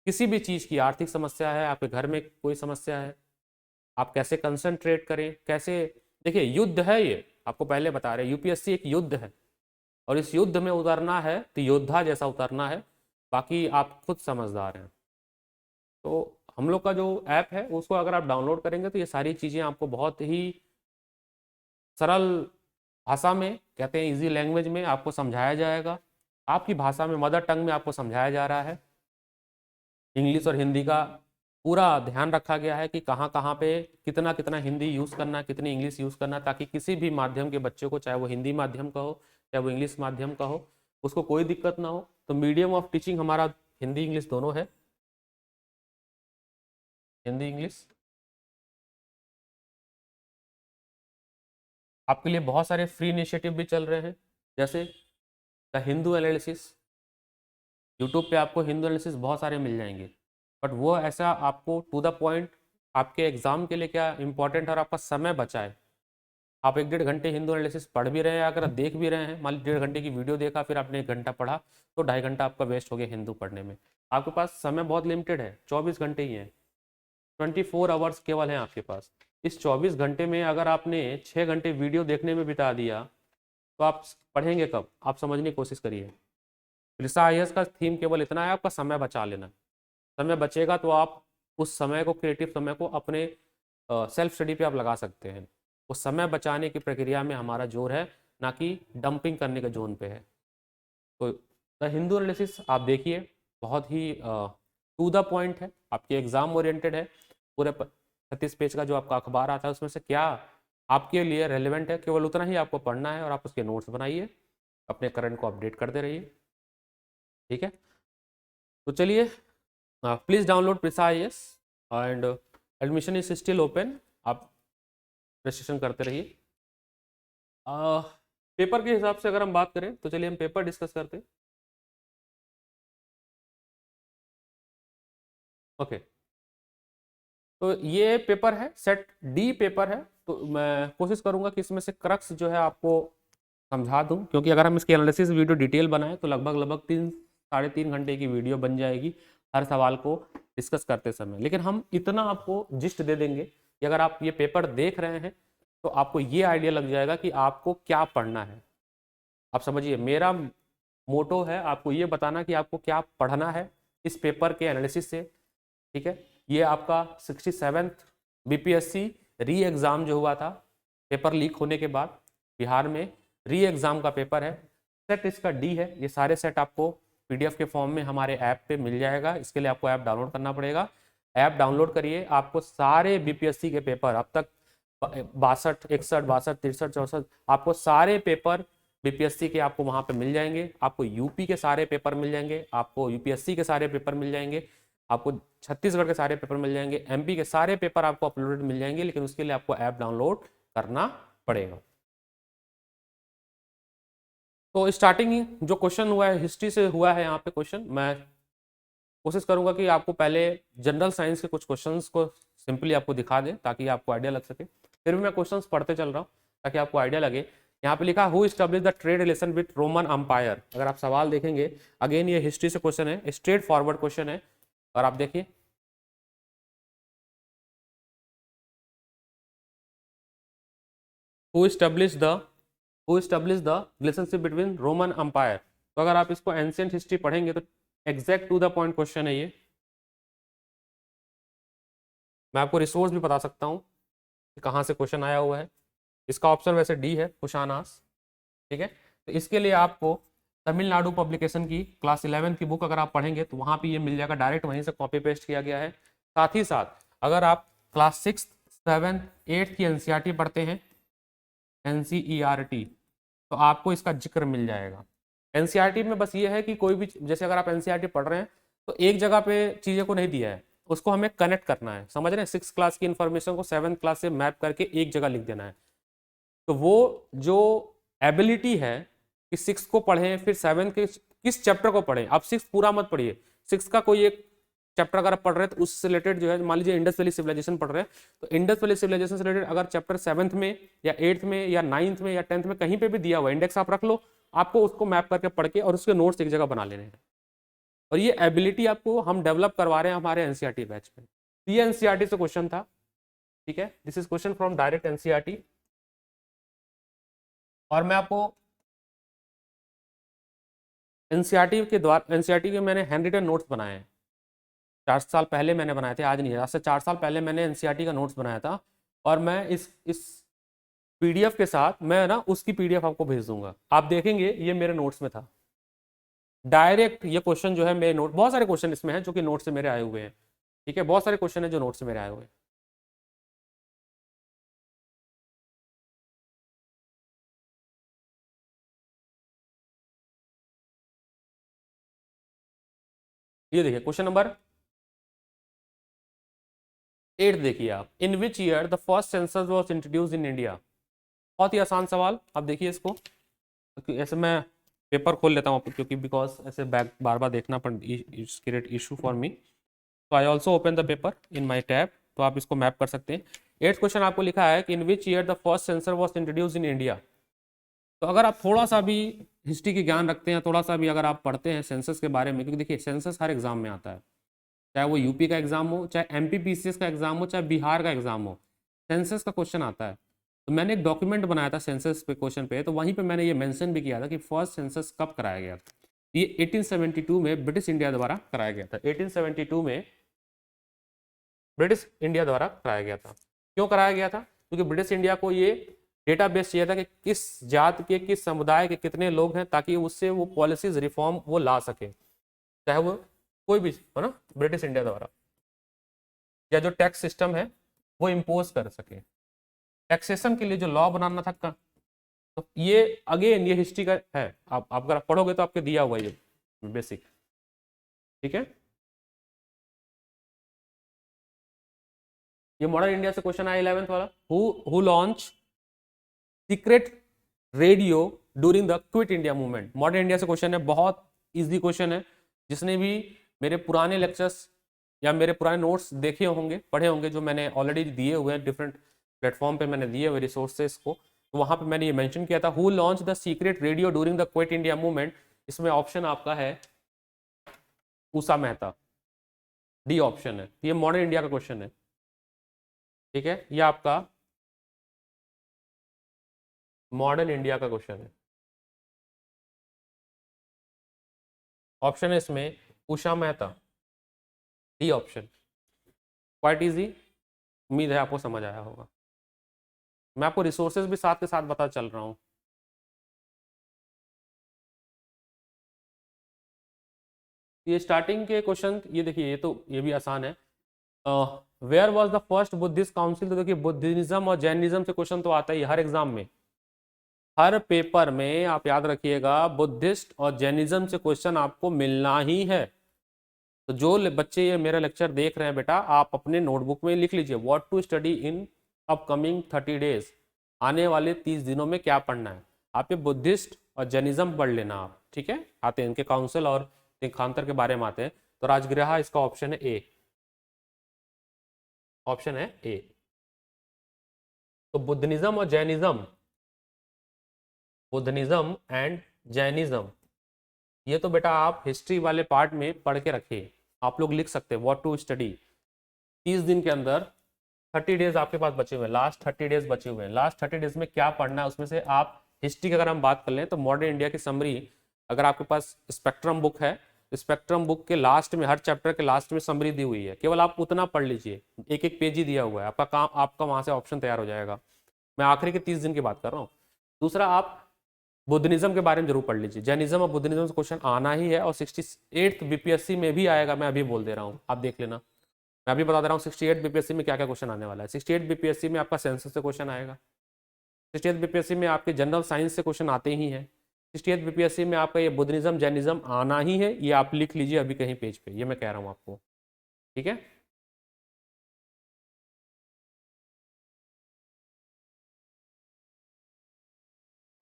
किसी भी चीज़ की आर्थिक समस्या है, आपके घर में कोई समस्या है, आप कैसे कंसंट्रेट करें, कैसे, देखिए युद्ध है ये, आपको पहले बता रहे यूपीएससी एक युद्ध है, और इस युद्ध में उतरना है तो योद्धा जैसा उतरना है, बाकी आप खुद समझदार हैं। तो हम लोग का जो ऐप है उसको अगर आप डाउनलोड करेंगे तो ये सारी चीज़ें आपको बहुत ही सरल भाषा में, कहते हैं इजी लैंग्वेज में आपको समझाया जाएगा, आपकी भाषा में, मदर टंग में आपको समझाया जा रहा है। इंग्लिश और हिंदी का पूरा ध्यान रखा गया है कि कहाँ कहाँ पे कितना कितना हिंदी यूज़ करना, कितनी इंग्लिश यूज़ करना, ताकि किसी भी माध्यम के बच्चे को, चाहे वो हिंदी माध्यम का हो चाहे वो इंग्लिश माध्यम का हो, उसको कोई दिक्कत ना हो। तो मीडियम ऑफ टीचिंग हमारा हिंदी इंग्लिश दोनों है, हिंदी इंग्लिश। आपके लिए बहुत सारे फ्री इनिशिएटिव भी चल रहे हैं, जैसे द हिंदू एनालिसिस, यूट्यूब पे आपको हिंदू एनालिसिस बहुत सारे मिल जाएंगे, बट वो ऐसा आपको टू द पॉइंट, आपके एग्जाम के लिए क्या इंपॉर्टेंट है और आपका समय बचाए। आप 1-1.5 घंटे हिंदू एनालिसिस पढ़ भी रहे हैं, अगर देख भी रहे हैं, मान लीजिए 1.5 घंटे की वीडियो देखा फिर आपने 1 घंटा पढ़ा, तो 2.5 घंटा आपका वेस्ट हो गया हिंदू पढ़ने में। आपके पास समय बहुत लिमिटेड है, 24 घंटे ही है, 24 आवर्स केवल हैं आपके पास। इस 24 घंटे में अगर आपने 6 घंटे वीडियो देखने में बिता दिया, तो आप पढ़ेंगे कब? आप समझने की कोशिश करिए। प्रिसाइज का थीम केवल इतना है, आपका समय बचा लेना। समय बचेगा तो आप उस समय को, क्रिएटिव समय को अपने सेल्फ स्टडी पे आप लगा सकते हैं। उस समय बचाने की प्रक्रिया में हमारा जोर है, ना कि डंपिंग करने के जोन पे है। तो द हिंदू एनालिसिस आप देखिए, बहुत ही टू द पॉइंट है, आपके एग्जाम ओरिएंटेड है। पूरे 36 पेज का जो आपका अखबार आता है उसमें से क्या आपके लिए रेलिवेंट है, केवल उतना ही आपको पढ़ना है और आप उसके नोट्स बनाइए, अपने करंट को अपडेट करते रहिए। ठीक है, तो चलिए, please download precise and admission is still open. आप रजिस्ट्रेशन करते रहिए। पेपर के हिसाब से अगर हम बात करें तो चलिए हम पेपर डिस्कस करते हैं। ओके, तो ये पेपर है, सेट डी पेपर है। तो मैं कोशिश करूंगा कि इसमें से क्रक्स जो है आपको समझा दूं, क्योंकि अगर हम इसकी एनालिसिस वीडियो डिटेल बनाएं तो लगभग लगभग 3 साढ़े 3 घंटे की वीडियो बन जाएगी हर सवाल को डिस्कस करते समय। लेकिन हम इतना आपको जिस्ट दे देंगे कि अगर आप ये पेपर देख रहे हैं तो आपको ये आइडिया लग जाएगा कि आपको क्या पढ़ना है। आप समझिए, मेरा मोटो है आपको ये बताना कि आपको क्या पढ़ना है इस पेपर के एनालिसिस से। ठीक है, ये आपका 67th बीपीएससी री एग्ज़ाम जो हुआ था पेपर लीक होने के बाद बिहार में, री एग्ज़ाम का पेपर है। सेट इसका डी है। ये सारे सेट आपको पीडीएफ के फॉर्म में हमारे ऐप पे मिल जाएगा। इसके लिए आपको ऐप डाउनलोड करना पड़ेगा। ऐप डाउनलोड करिए, आपको सारे बीपीएससी के पेपर अब तक 62, 61, 62, 63, 64, आपको सारे पेपर बीपीएससी के आपको वहाँ पे मिल जाएंगे। आपको यूपी के सारे पेपर मिल जाएंगे, आपको यूपीएससी के सारे पेपर मिल जाएंगे, आपको छत्तीसगढ़ के सारे पेपर मिल जाएंगे, एमपी के सारे पेपर आपको अपलोडेड मिल जाएंगे। लेकिन उसके लिए आपको ऐप डाउनलोड करना पड़ेगा। तो स्टार्टिंग जो क्वेश्चन हुआ है हिस्ट्री से हुआ है। यहाँ पे क्वेश्चन मैं कोशिश करूंगा कि आपको पहले जनरल साइंस के कुछ क्वेश्चंस को सिंपली आपको दिखा दें ताकि आपको आइडिया लग सके। फिर भी मैं क्वेश्चंस पढ़ते चल रहा हूँ ताकि आपको आइडिया लगे। यहाँ पे लिखा who establish the trade relation with Roman umpire. अगर आप सवाल देखेंगे, अगेन ये हिस्ट्री से क्वेश्चन है, स्ट्रेट फॉरवर्ड क्वेश्चन है। और आप देखिए, who establish the relationship between Roman empire. तो अगर आप इसको एंशियंट हिस्ट्री पढ़ेंगे तो exact to the point question है ये। मैं आपको रिसोर्स भी बता सकता हूँ कि कहाँ से क्वेश्चन आया हुआ है। इसका ऑप्शन वैसे डी है, कुशानास। ठीक है, तो इसके लिए आपको तमिलनाडु पब्लिकेशन की क्लास 11 की बुक अगर आप पढ़ेंगे तो वहाँ पे ये मिल जाएगा, डायरेक्ट वहीं से कॉपी पेस्ट किया गया है। साथ ही साथ अगर आप क्लास 6, 7, 8 की एनसीईआरटी पढ़ते हैं, एनसीईआरटी, तो आपको इसका जिक्र मिल जाएगा। एनसीईआरटी में बस ये है कि कोई भी, जैसे अगर आप एनसीईआरटी पढ़ रहे हैं तो एक जगह पे चीज़ें को नहीं दिया है, उसको हमें कनेक्ट करना है। समझ रहे हैं, 6 क्लास की इंफॉर्मेशन को 7th क्लास से मैप करके एक जगह लिख देना है। तो वो जो एबिलिटी है कि 6 को पढ़ें फिर 7 के किस चैप्टर को पढ़ें। आप 6 पूरा मत पढ़िए, 6 का कोई एक चैप्टर अगर आप पढ़ रहे हैं तो उससे रिलेटेड जो है, मान लीजिए इंडस वैली सिविलाइजेशन पढ़ रहे हैं तो इंडस वैली सिविलाइजेशन से रिलेटेड अगर चैप्टर 7th में या 8th में या 9th में या 10th में कहीं पे भी दिया हुआ इंडेक्स आप रख लो, आपको उसको मैप करके पढ़ के और उसके नोट्स एक जगह बना लेने हैं। और ये एबिलिटी आपको हम डेवलप करवा रहे हैं हमारे एनसीईआरटी बैच में। ये एनसीईआरटी से क्वेश्चन था। ठीक है, this is question from direct NCERT. और मैं आपको एनसीईआरटी के मैंने हैंड रिटन नोट्स बनाए हैं। 4 साल पहले मैंने बनाए थे, आज नहीं, आज से 4 साल पहले मैंने एनसीईआरटी का नोट्स बनाया था। और मैं इस पीडीएफ के साथ मैं ना उसकी पीडीएफ आपको भेज दूंगा। आप देखेंगे ये मेरे नोट्स में था डायरेक्ट। ये क्वेश्चन जो है मेरे नोट, बहुत सारे क्वेश्चन इसमें हैं जो कि नोट से मेरे आए हुए हैं। ठीक है, बहुत सारे क्वेश्चन है जो नोट से मेरे आए हुए हैं। ये देखिए क्वेश्चन नंबर 8 देखिए आप, in which year the first census was introduced in India. बहुत ही आसान सवाल, आप देखिए इसको। ऐसे मैं पेपर खोल लेता हूँ क्योंकि बिकॉज ऐसे बैक बार बार देखना पड़ क्रिएट इशू फॉर मी। तो I also open the paper in my tab, तो आप इसको मैप कर सकते हैं। 8th क्वेश्चन आपको लिखा है कि in which year the first censor was introduce in India. तो अगर आप थोड़ा सा भी हिस्ट्री की ज्ञान रखते हैं, थोड़ा सा भी अगर आप पढ़ते हैं सेंसस के बारे में, क्योंकि देखिए सेंसस हर एग्जाम में आता है, चाहे वो यूपी का एग्जाम हो, चाहे एमपी पीसीएस का एग्जाम हो, चाहे बिहार का एग्जाम हो, सेंसस का क्वेश्चन आता है। तो मैंने एक डॉक्यूमेंट बनाया था सेंसस पे क्वेश्चन पे, तो वहीं पे मैंने ये मेंशन भी किया था कि फर्स्ट सेंसस कब कराया गया था। ये 1872 में ब्रिटिश इंडिया द्वारा कराया गया था। 1872 में ब्रिटिश इंडिया द्वारा कराया गया था। क्यों कराया गया था? क्योंकि ब्रिटिश इंडिया को ये डेटाबेस चाहिए था कि किस जात के, किस समुदाय के कितने लोग हैं, ताकि उससे वो पॉलिसीज रिफॉर्म वो ला सके, चाहे वो कोई भी हो ना, ब्रिटिश इंडिया द्वारा, या जो टैक्स सिस्टम है वो इम्पोज कर सके। टैक्सेशन के लिए जो लॉ बनाना था तो ये अगेन ये हिस्ट्री का है, आप अगर पढ़ोगे तो आपके दिया हुआ ये बेसिक। ठीक है, ये मॉडर्न इंडिया से क्वेश्चन आया 11th वाला। Who launch secret radio during the quit India movement. Modern India से क्वेश्चन है, बहुत इजी क्वेश्चन है। जिसने भी मेरे पुराने लेक्चर्स या मेरे पुराने नोट्स देखे होंगे, पढ़े होंगे, जो मैंने ऑलरेडी दिए हुए हैं डिफरेंट प्लेटफॉर्म पे मैंने दिए हुए रिसोर्सेज को, तो वहां पे मैंने ये मेंशन किया था, who launch the secret radio during the quit India movement. इसमें ऑप्शन आपका है उषा मेहता, डी ऑप्शन है। ये मॉडर्न इंडिया का क्वेश्चन है। ठीक है, ये आपका मॉडर्न इंडिया का क्वेश्चन है। ऑप्शन है इसमें Usha Mehta, D option. Quite easy, उम्मीद है आपको समझ आया होगा। मैं आपको रिसोर्सेज भी साथ के साथ बता चल रहा हूँ। ये स्टार्टिंग के क्वेश्चन, ये देखिए, ये भी आसान है। Where was the first Buddhist council. तो देखिए, बुद्धिज्म और जैनिज्म से क्वेश्चन तो आता ही हर एग्जाम में, हर पेपर में। आप याद रखिएगा, बुद्धिस्ट और जैनिज्म से क्वेश्चन आपको मिलना ही है। तो जो बच्चे ये मेरा लेक्चर देख रहे हैं बेटा, आप अपने नोटबुक में लिख लीजिए, what to study in upcoming 30 days. आने वाले 30 दिनों में क्या पढ़ना है। आप ये बुद्धिस्ट और जैनिज्म पढ़ लेना आप। ठीक है, आते हैं इनके काउंसिल और तीर्थंकर के बारे में आते हैं। तो राजगृह इसका ऑप्शन है ए, ऑप्शन है ए। तो बुद्धिज्म और जैनिज्म, बुद्धिज्म एंड जैनिज्म, ये तो बेटा आप हिस्ट्री वाले पार्ट में पढ़ के रखिए। आप लोग लिख सकते हैं व्हाट टू स्टडी। 30 दिन के अंदर 30 डेज आपके पास बचे हुए हैं, लास्ट 30 डेज बचे हुए हैं। लास्ट 30 डेज में क्या पढ़ना है, उसमें से आप हिस्ट्री की अगर हम बात कर लें तो मॉडर्न इंडिया की समरी, अगर आपके पास स्पेक्ट्रम बुक है, स्पेक्ट्रम बुक के लास्ट में, हर चैप्टर के लास्ट में समरी दी हुई है, केवल आप उतना पढ़ लीजिए। एक एक पेज ही दिया हुआ है, आपका काम, आपका वहां से ऑप्शन तैयार हो जाएगा। मैं आखिरी के 30 दिन की बात कर रहा हूँ। दूसरा, आप बुद्धिज्म के बारे में जरूर पढ़ लीजिए। जैनिज्म और बुद्धिज्म से क्वेश्चन आना ही है, और 68th बीपीएससी में भी आएगा, मैं अभी बोल दे रहा हूँ, आप देख लेना। मैं अभी बता दे रहा हूँ 68 बीपीएससी में क्या क्या क्वेश्चन आने वाला है। 68 बीपीएससी में आपका सेंसस से क्वेश्चन आएगा। 68 बीपीएससी में आपके जनरल साइंस से क्वेश्चन आते ही हैं। 68 बीपीएससी में आपका ये बुद्धिज्म जैनिज्म आना ही है, ये आप लिख लीजिए अभी कहीं पेज पे, ये मैं कह रहा हूँ आपको। ठीक है,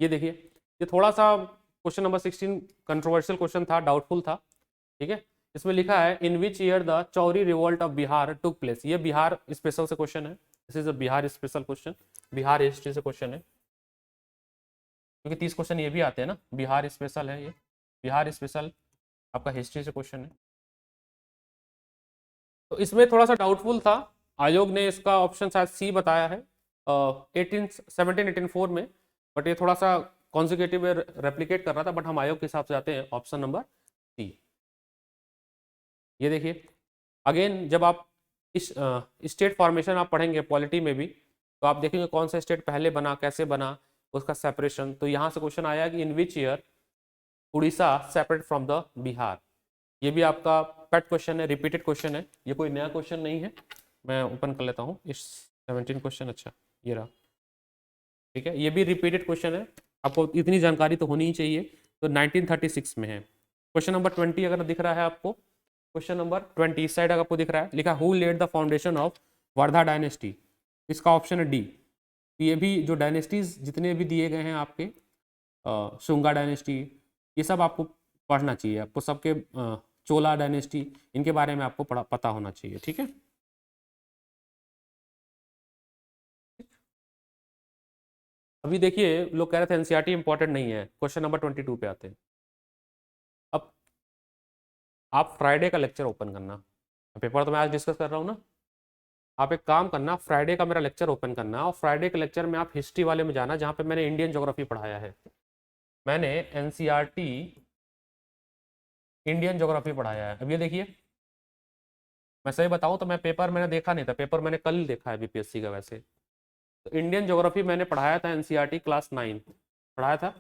ये देखिए, ये थोड़ा सा क्वेश्चन नंबर 16 कंट्रोवर्शियल क्वेश्चन था, डाउटफुल था। ठीक है, इसमें लिखा है, in which year the Chauri revolt of Bihar took place. ये बिहार स्पेशल से क्वेश्चन है, this is a Bihar special question, Bihar history से क्वेश्चन है। क्योंकि 30 क्वेश्चन ये भी आते हैं ना, बिहार स्पेशल है ये, बिहार स्पेशल आपका हिस्ट्री से क्वेश्चन है। तो इसमें थोड़ा सा डाउटफुल था, आयोग ने इसका ऑप्शन शायद सी बताया है 1784 में, बट ये थोड़ा सा कॉन्जिक्यूटिव रेप्लिकेट कर रहा था, बट हम आयोग के हिसाब से जाते हैं ऑप्शन नंबर सी। ये देखिए, अगेन जब आप इस स्टेट फॉर्मेशन आप पढ़ेंगे पॉलिटी में भी, तो आप देखेंगे कौन सा स्टेट पहले बना, कैसे बना, उसका सेपरेशन। तो यहाँ से क्वेश्चन आया कि in which year Orissa separate from the Bihar. ये भी आपका पेट क्वेश्चन है, रिपीटेड क्वेश्चन है, ये कोई नया क्वेश्चन नहीं है। मैं ओपन कर लेता हूँ इस 17 क्वेश्चन, अच्छा ये रहा। ठीक है, ये भी रिपीटेड क्वेश्चन है, आपको इतनी जानकारी तो होनी ही चाहिए। तो 1936 में है। क्वेश्चन नंबर 20 अगर दिख रहा है आपको, क्वेश्चन नंबर 20 इस साइड अगर आपको दिख रहा है, लिखा who led the foundation of Vardha dynasty. इसका ऑप्शन है डी। तो ये भी जो डायनेस्टीज जितने भी दिए गए हैं आपके, शुंगा डायनेस्टी, ये सब आपको पढ़ना चाहिए। आपको सबके चोला डायनेस्टी, इनके बारे में आपको पता होना चाहिए। ठीक है, अभी देखिए, लोग कह रहे थे एनसीईआरटी इंपॉर्टेंट नहीं है, क्वेश्चन नंबर 22 पे आते हैं। अब आप फ्राइडे का लेक्चर ओपन करना, पेपर तो मैं आज डिस्कस कर रहा हूँ ना, आप एक काम करना, फ्राइडे का मेरा लेक्चर ओपन करना और फ्राइडे के लेक्चर में आप हिस्ट्री वाले में जाना जहाँ पे मैंने इंडियन ज्योग्राफी पढ़ाया है। मैंने एनसीईआरटी इंडियन ज्योग्राफी पढ़ाया है। अब ये देखिए, मैं सही बताऊं तो मैं पेपर मैंने देखा नहीं था, पेपर मैंने कल देखा है बीपीएससी का। वैसे तो इंडियन ज्योग्राफी मैंने पढ़ाया था एनसीईआरटी क्लास 9 पढ़ाया था।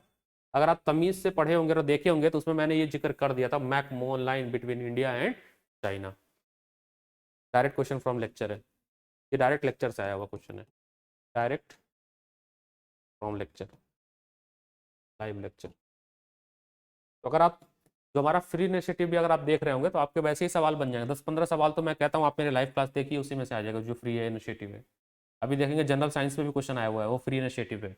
अगर आप तमीज से पढ़े होंगे और देखे होंगे तो उसमें मैंने ये जिक्र कर दिया था, McMahon line between India and China. Direct question from lecture है, ये डायरेक्ट लेक्चर से आया हुआ क्वेश्चन है, direct from lecture, live lecture. तो अगर आप जो हमारा फ्री इनिशिएटिव भी अगर आप देख रहे होंगे तो आपके वैसे ही सवाल बन जाएंगे, 10-15 सवाल तो मैं कहता हूँ आप मेरे लाइव क्लास देखिए, उसी में से आ जाएगा जो फ्री है इनिशिएटिव है। अभी देखेंगे जनरल साइंस में भी क्वेश्चन आया हुआ है, वो फ्री इनिशिएटिव है।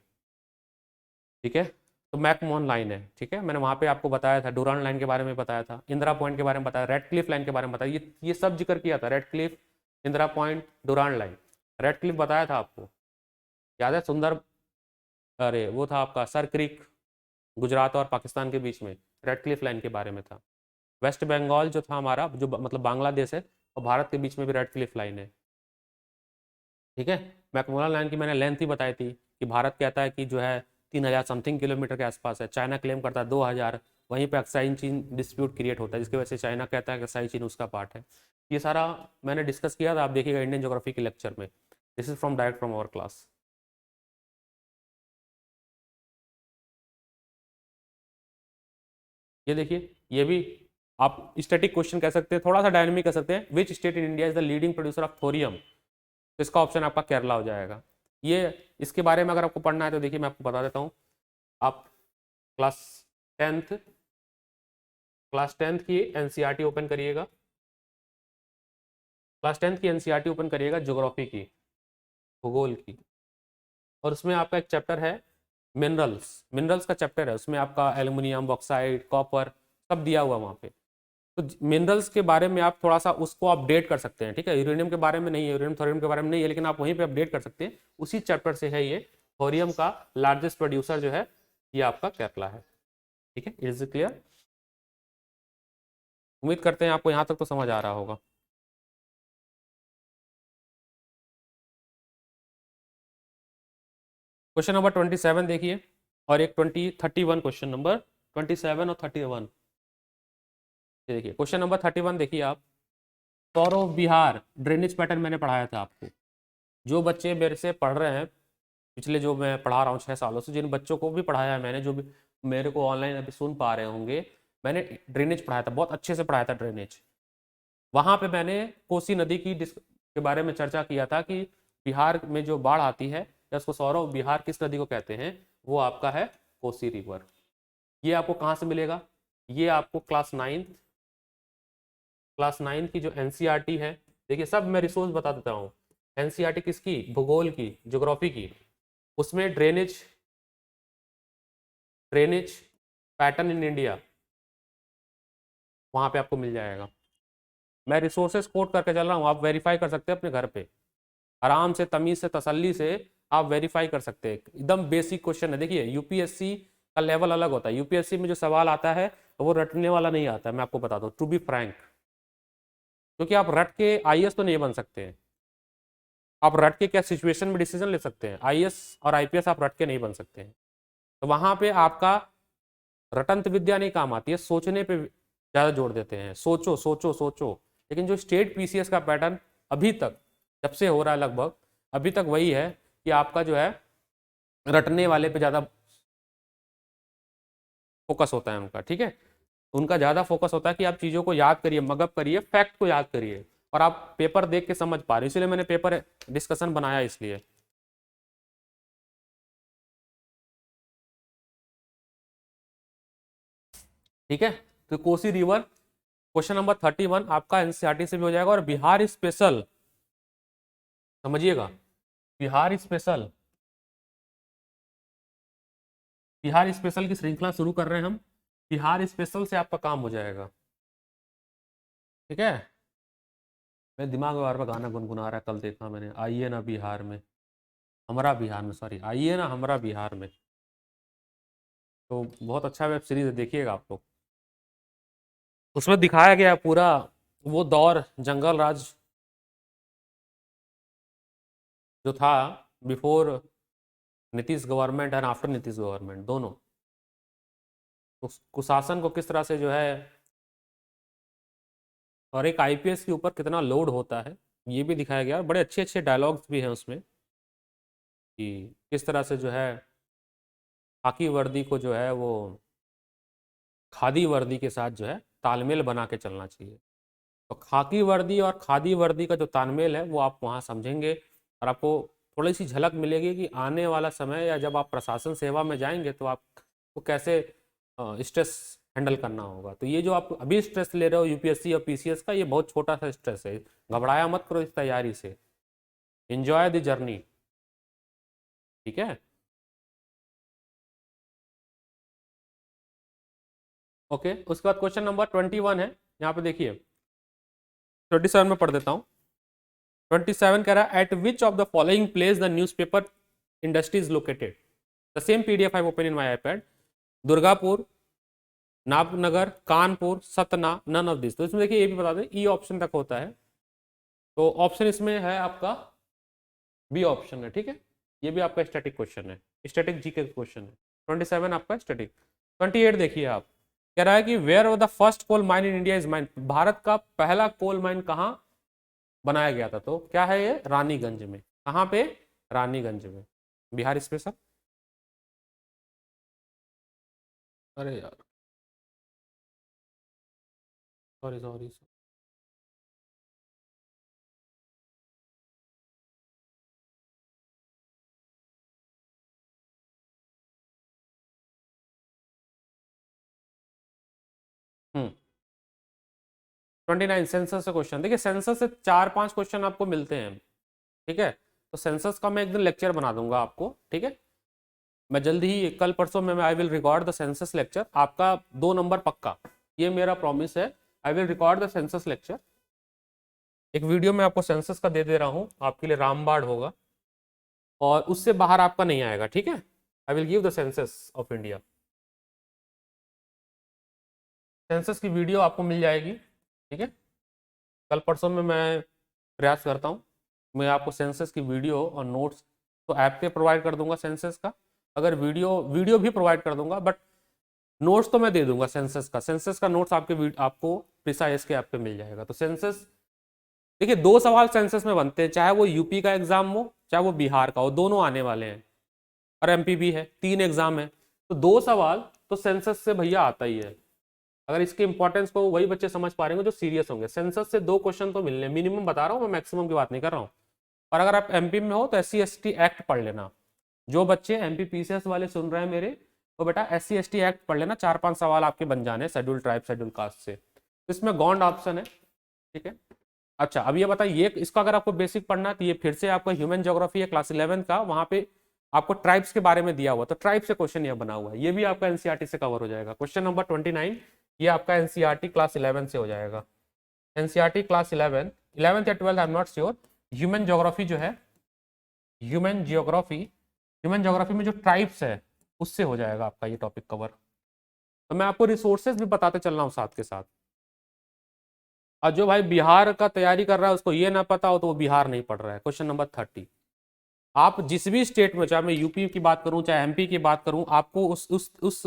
ठीक है, तो मैकमोहन लाइन है, ठीक है, मैंने वहाँ पे आपको बताया था, डुरान लाइन के बारे में बताया था, इंदिरा पॉइंट के बारे में बताया, रेड क्लिफ लाइन के बारे में बताया, ये सब जिक्र किया था, Radcliffe, Indira point, Durand line. Radcliffe बताया था आपको, याद है, सुंदर, अरे वो था आपका सर क्रीक, गुजरात और पाकिस्तान के बीच में रेड क्लिफ लाइन के बारे में था। वेस्ट बंगाल जो था हमारा, जो मतलब बांग्लादेश है, और भारत के बीच में भी रेड क्लिफ लाइन है। ठीक है, मैकमोहन लाइन की मैंने लेंथ ही बताई थी कि भारत कहता है कि जो है 3000 समथिंग किलोमीटर के आसपास है, चाइना क्लेम करता है 2000। वहीं पे अक्साई चीन डिस्प्यूट क्रिएट होता है, जिसकी वजह से चाइना कहता है कि अक्साई चीन उसका पार्ट है। ये सारा मैंने डिस्कस किया था, आप देखिएगा इंडियन ज्योग्राफी के लेक्चर में। This is from direct from our class. ये देखिए, ये भी आप स्टैटिक क्वेश्चन कह सकते हैं, थोड़ा सा डायनेमिक कह सकते हैं। Which state in India is the leading producer of thorium? तो इसका ऑप्शन आपका केरला हो जाएगा। ये इसके बारे में अगर आपको पढ़ना है तो देखिए मैं आपको बता देता हूँ। आप क्लास टेंथ क्लास टेंथ की एनसीईआरटी ओपन करिएगा, क्लास टेंथ की एनसीईआरटी ओपन करिएगा ज्योग्राफी की, भूगोल की, और उसमें आपका एक चैप्टर है मिनरल्स, मिनरल्स का चैप्टर है, उसमें आपका एल्युमिनियम, बॉक्साइट, कॉपर सब दिया हुआ वहाँ पे। तो मिनरल्स के बारे में आप थोड़ा सा उसको अपडेट कर सकते हैं। ठीक है, यूरेनियम के बारे में नहीं है, यूरेनियम थोरियम के बारे में नहीं है, लेकिन आप वहीं पे अपडेट कर सकते हैं। उसी चैप्टर से है ये, थोरियम का लार्जेस्ट प्रोड्यूसर जो है ये आपका केरला है। ठीक है, इज क्लियर? उम्मीद करते हैं आपको यहाँ तक तो समझ आ रहा होगा। क्वेश्चन नंबर 27 देखिए, और एक 31 क्वेश्चन नंबर 27 और 31। ये देखिए क्वेश्चन नंबर 31 देखिए आप, सौरव विहार ड्रेनेज पैटर्न मैंने पढ़ाया था आपको। जो बच्चे मेरे से पढ़ रहे हैं, पिछले जो मैं पढ़ा रहा हूँ 6 सालों से, जिन बच्चों को भी पढ़ाया है मैंने, जो भी मेरे को ऑनलाइन अभी सुन पा रहे होंगे, मैंने ड्रेनेज पढ़ाया था, बहुत अच्छे से पढ़ाया था ड्रेनेज। वहाँ पे मैंने कोसी नदी की के बारे में चर्चा किया था कि बिहार में जो बाढ़ आती है, या उसको सौरव बिहार किस नदी को कहते हैं, वो आपका है कोसी रिवर। ये आपको कहाँ से मिलेगा? ये आपको क्लास नाइन्थ की जो एनसीईआरटी है, देखिए सब मैं रिसोर्स बता देता हूँ। एनसीईआरटी किसकी? भूगोल की, ज्योग्राफी की। उसमें drainage drainage pattern in India, वहाँ पे आपको मिल जाएगा। मैं रिसोर्सेज कोट करके चल रहा हूँ, आप वेरीफाई कर सकते हैं अपने घर पे, आराम से, तमीज से, तसल्ली से आप वेरीफाई कर सकते हैं। एकदम बेसिक क्वेश्चन है। देखिए यूपीएससी का लेवल अलग होता है, यूपीएससी में जो सवाल आता है वो रटने वाला नहीं आता है, मैं आपको बता दूं, टू बी फ्रैंक। क्योंकि आप रट के आईएएस तो नहीं बन सकते हैं। आप रट के क्या सिचुएशन में डिसीजन ले सकते हैं, आईएएस और आईपीएस आप रट के नहीं बन सकते हैं। तो वहां पे आपका रटंत विद्या नहीं काम आती है, सोचने पे ज्यादा जोर देते हैं, सोचो सोचो सोचो। लेकिन जो स्टेट पीसीएस का पैटर्न अभी तक, जब से हो रहा है लगभग, अभी तक वही है कि आपका जो है रटने वाले पे ज्यादा फोकस होता है उनका। ठीक है, उनका ज्यादा फोकस होता है कि आप चीजों को याद करिए, मगअप करिए, फैक्ट को याद करिए, और आप पेपर देख के समझ पा रहे हो, इसलिए मैंने पेपर डिस्कशन बनाया इसलिए। ठीक है, तो कोसी रिवर क्वेश्चन नंबर 31 आपका एनसीईआरटी से भी हो जाएगा। और बिहार स्पेशल, समझिएगा, बिहार स्पेशल, बिहार स्पेशल की श्रृंखला शुरू कर रहे हैं हम। बिहार स्पेशल से आपका काम हो जाएगा। ठीक है, मेरे दिमाग में बार बार गाना गुनगुना रहा है, कल देखा मैंने, आइए ना बिहार में, हमरा बिहार में, सॉरी, आइए ना हमरा बिहार में। तो बहुत अच्छा वेब सीरीज है, देखिएगा आप लोग। उसमें दिखाया गया है पूरा वो दौर, जंगल राज जो था before Nitish government and after Nitish government दोनों, उस कुशासन को किस तरह से जो है, और एक आईपीएस के ऊपर कितना लोड होता है ये भी दिखाया गया। बड़े अच्छे अच्छे डायलॉग्स भी हैं उसमें कि किस तरह से जो है खाकी वर्दी को जो है वो खादी वर्दी के साथ जो है तालमेल बना के चलना चाहिए। तो खाकी वर्दी और खादी वर्दी का जो तालमेल है वो आप वहाँ समझेंगे, और आपको थोड़ी सी झलक मिलेगी कि आने वाला समय या जब आप प्रशासन सेवा में जाएंगे तो आपको कैसे स्ट्रेस हैंडल करना होगा। तो ये जो आप अभी स्ट्रेस ले रहे हो यूपीएससी और पीसीएस का, ये बहुत छोटा सा स्ट्रेस है, घबराया मत करो इस तैयारी से, एंजॉय द जर्नी। ठीक है, ओके। उसके बाद क्वेश्चन नंबर 21 है, यहाँ पे देखिए 27 में पढ़ देता हूँ। 27 कह रहा है at which of the following place the newspaper industry is located. The same PDF I open in my iPad. Durgapur, Nagnagar, Kanpur, Satna, none of this. तो इसमें देखिए ये भी बता दें ई ऑप्शन तक होता है, तो ऑप्शन इसमें है आपका बी ऑप्शन है। ठीक है, ये भी आपका स्टैटिक क्वेश्चन है, स्टैटिक जीके क्वेश्चन है। 27 आपका स्टैटिक। 28 देखिए आप, कह रहा है कि where the first coal mine in India is mine. भारत का पहला कोल माइन कहाँ बनाया गया था? तो क्या है ये? रानीगंज में। कहाँ पे? रानीगंज में, बिहार स्पेशल। अरे यार, सॉरी सॉरी। 29 सेंसस से क्वेश्चन। देखिए सेंसस से 4-5 क्वेश्चन आपको मिलते हैं। ठीक है, तो सेंसस का मैं एक दिन लेक्चर बना दूंगा आपको। ठीक है, मैं जल्दी ही कल परसों में I will record the census lecture, आपका 2 नंबर पक्का, ये मेरा प्रॉमिस है। I will record the census lecture, एक वीडियो में आपको सेंसस का दे दे रहा हूँ, आपके लिए रामबाण होगा और उससे बाहर आपका नहीं आएगा। ठीक है, I will give the census of India. Census की वीडियो आपको मिल जाएगी। ठीक है, कल परसों में मैं प्रयास करता हूँ, मैं आपको सेंसस की वीडियो और नोट्स तो ऐप पे प्रोवाइड कर दूंगा सेंसस का, अगर वीडियो भी प्रोवाइड कर दूंगा, बट नोट्स तो मैं दे दूंगा सेंसस का नोट्स आपको प्रिसाइज के ऐप पे मिल जाएगा। तो सेंसस देखिए 2 सवाल सेंसस में बनते हैं, चाहे वो यूपी का एग्जाम हो चाहे वो बिहार का हो, दोनों आने वाले हैं, और एमपी भी है, 3 एग्जाम है, तो 2 सवाल तो सेंसस से भैया आता ही है। अगर इसके इंपॉर्टेंस को वही बच्चे समझ पा रहे होंगे जो सीरियस होंगे। सेंसस से 2 क्वेश्चन तो मिलने मिनिमम बता रहा हूँ मैं, मैक्सिमम की बात नहीं कर रहा हूँ। और अगर आप एमपी में हो तो SC/ST एक्ट पढ़ लेना। जो बच्चे एमपी पीसीएस वाले सुन रहे हैं मेरे, तो बेटा SC/ST एक्ट पढ़ लेना, 4-5 सवाल आपके बन जाने शेड्यूल ट्राइब शेड्यूल कास्ट से। इसमें गॉन्ड ऑप्शन है। ठीक है, अच्छा अब ये बताइए, इसका अगर आपको बेसिक पढ़ना है तो ये फिर से आपका ह्यूमन ज्योग्राफी है क्लास 11 का, वहां पे आपको ट्राइब्स के बारे में दिया हुआ, तो ट्राइब से क्वेश्चन ये बना हुआ है, ये भी आपका एनसीईआरटी से कवर हो जाएगा। क्वेश्चन नंबर 29 ये आपका एनसीईआरटी क्लास 11 से हो जाएगा। एनसीईआरटी क्लास 11th या 12th I am not sure. Human geography जो है, ह्यूमन ज्योग्राफी में जो ट्राइब्स है उससे हो जाएगा आपका ये टॉपिक कवर। तो मैं आपको रिसोर्सेज भी बताते चल रहा हूँ साथ के साथ। और जो भाई बिहार का तैयारी कर रहा है उसको ये ना पता हो तो वो बिहार नहीं पढ़ रहा है। क्वेश्चन नंबर 30, आप जिस भी स्टेट में, चाहे मैं यूपी की बात करूं चाहे एमपी की बात करूं, आपको उस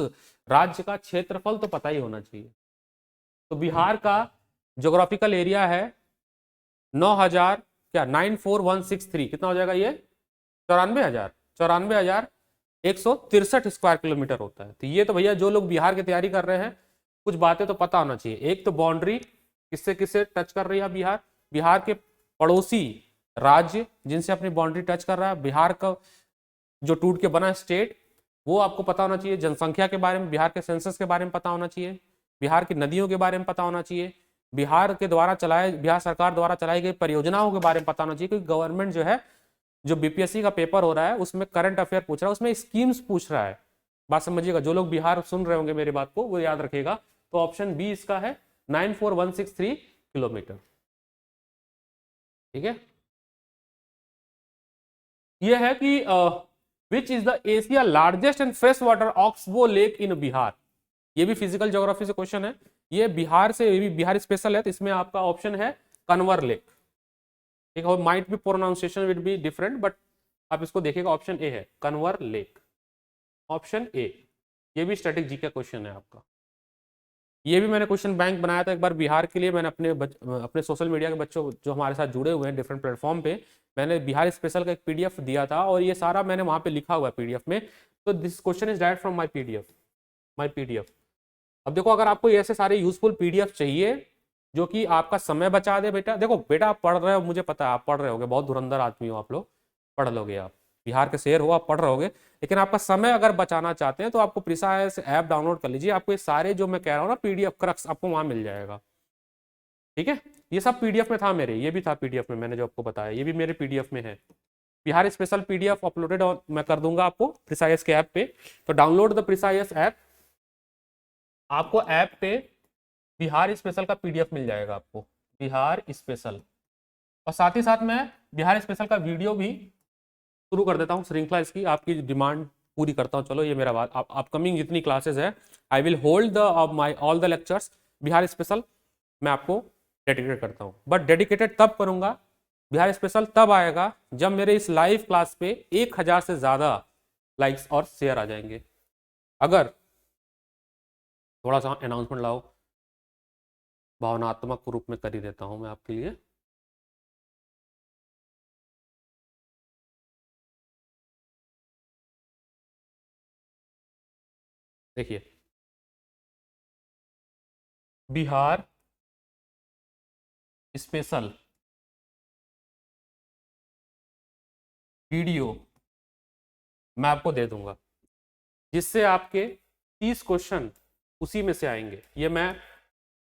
राज्य का क्षेत्रफल तो पता ही होना चाहिए। तो बिहार का ज्योग्राफिकल एरिया है 9,000 क्या 94,163, कितना हो जाएगा ये? 94,163 स्क्वायर किलोमीटर होता है। तो ये तो भैया जो लोग बिहार की तैयारी कर रहे हैं कुछ बातें तो पता होना चाहिए। एक तो बाउंड्री किससे किससे टच कर रही है बिहार, बिहार के पड़ोसी राज्य जिनसे अपनी बाउंड्री टच कर रहा है, बिहार का जो टूट के बना स्टेट वो आपको पता होना चाहिए, जनसंख्या के बारे में, बिहार के सेंसस के बारे में पता होना चाहिए, बिहार की नदियों के बारे में पता होना चाहिए, बिहार सरकार द्वारा चलाई गई परियोजनाओं के बारे में पता होना चाहिए। क्योंकि गवर्नमेंट जो है, जो बीपीएससी का पेपर हो रहा है उसमें करंट अफेयर पूछ रहा है, उसमें स्कीम्स पूछ रहा है। बात समझिएगा, जो लोग बिहार सुन रहे होंगे मेरी बात को वो याद रखेगा। तो ऑप्शन बी इसका है 94,163 किलोमीटर। ठीक है, यह है कि विच is the Asia largest and fresh water oxbow lake in Bihar. ये भी फिजिकल ज्योग्राफी से क्वेश्चन है, ये बिहार से, ये भी बिहार स्पेशल है, तो इसमें आपका ऑप्शन है कन्वर लेक। ठीक है, might be pronunciation will be different but आप इसको देखिएगा, ऑप्शन ए है कन्वर लेक, ऑप्शन ए। ये भी स्टैटिक जी का क्वेश्चन है आपका। ये भी मैंने क्वेश्चन बैंक बनाया था एक बार बिहार के लिए। मैंने अपने सोशल मीडिया के बच्चों जो हमारे साथ जुड़े हुए हैं डिफरेंट प्लेटफॉर्म पे, मैंने बिहार स्पेशल का एक पीडीएफ दिया था और ये सारा मैंने वहाँ पे लिखा हुआ है पीडीएफ में। तो this question is direct from my PDF. अब देखो, अगर आपको ऐसे सारे यूजफुल पीडीएफ चाहिए जो कि आपका समय बचा दे, बेटा देखो बेटा आप पढ़ रहे हो, मुझे पता है आप पढ़ रहे होगे, बहुत धुरंधर आदमी हो आप लोग, पढ़ लोगे आप, बिहार के शेर हो, आप पढ़ रहे होगे। लेकिन आपका समय अगर बचाना चाहते हैं तो आपको प्रिसाइज ऐप डाउनलोड कर लीजिए। आपको ये सारे जो मैं कह रहा हूँ ना पीडीएफ क्रक्स आपको वहां मिल जाएगा। ठीक है, ये सब पीडीएफ में था मेरे, ये भी था पीडीएफ में, मैंने जो आपको बताया ये भी मेरे पीडीएफ में है। बिहार स्पेशल पीडीएफ अपलोडेड और मैं कर दूंगा आपको प्रिसाइज के ऐप पे। तो डाउनलोड द प्रिसाइज ऐप। आपको ऐप पे बिहार स्पेशल का पीडीएफ मिल जाएगा आपको, बिहार स्पेशल। और साथ ही साथ मैं बिहार स्पेशल का वीडियो भी शुरू कर देता हूँ, श्रृंखला इसकी आपकी डिमांड पूरी करता हूँ। चलो ये मेरा बात, अपकमिंग जितनी क्लासेस है I will hold the my all the lectures Bihar special मैं आपको डेडिकेट करता हूँ। बट डेडिकेटेड तब करूँगा, बिहार स्पेशल तब आएगा जब मेरे इस लाइव क्लास पे 1000 से ज़्यादा लाइक्स और शेयर आ जाएंगे। अगर थोड़ा सा अनाउंसमेंट लाओ, भावनात्मक रूप में कर ही देता हूँ मैं आपके लिए। देखिए, बिहार स्पेशल वीडियो मैं आपको दे दूंगा, जिससे आपके 30 क्वेश्चन उसी में से आएंगे। ये मैं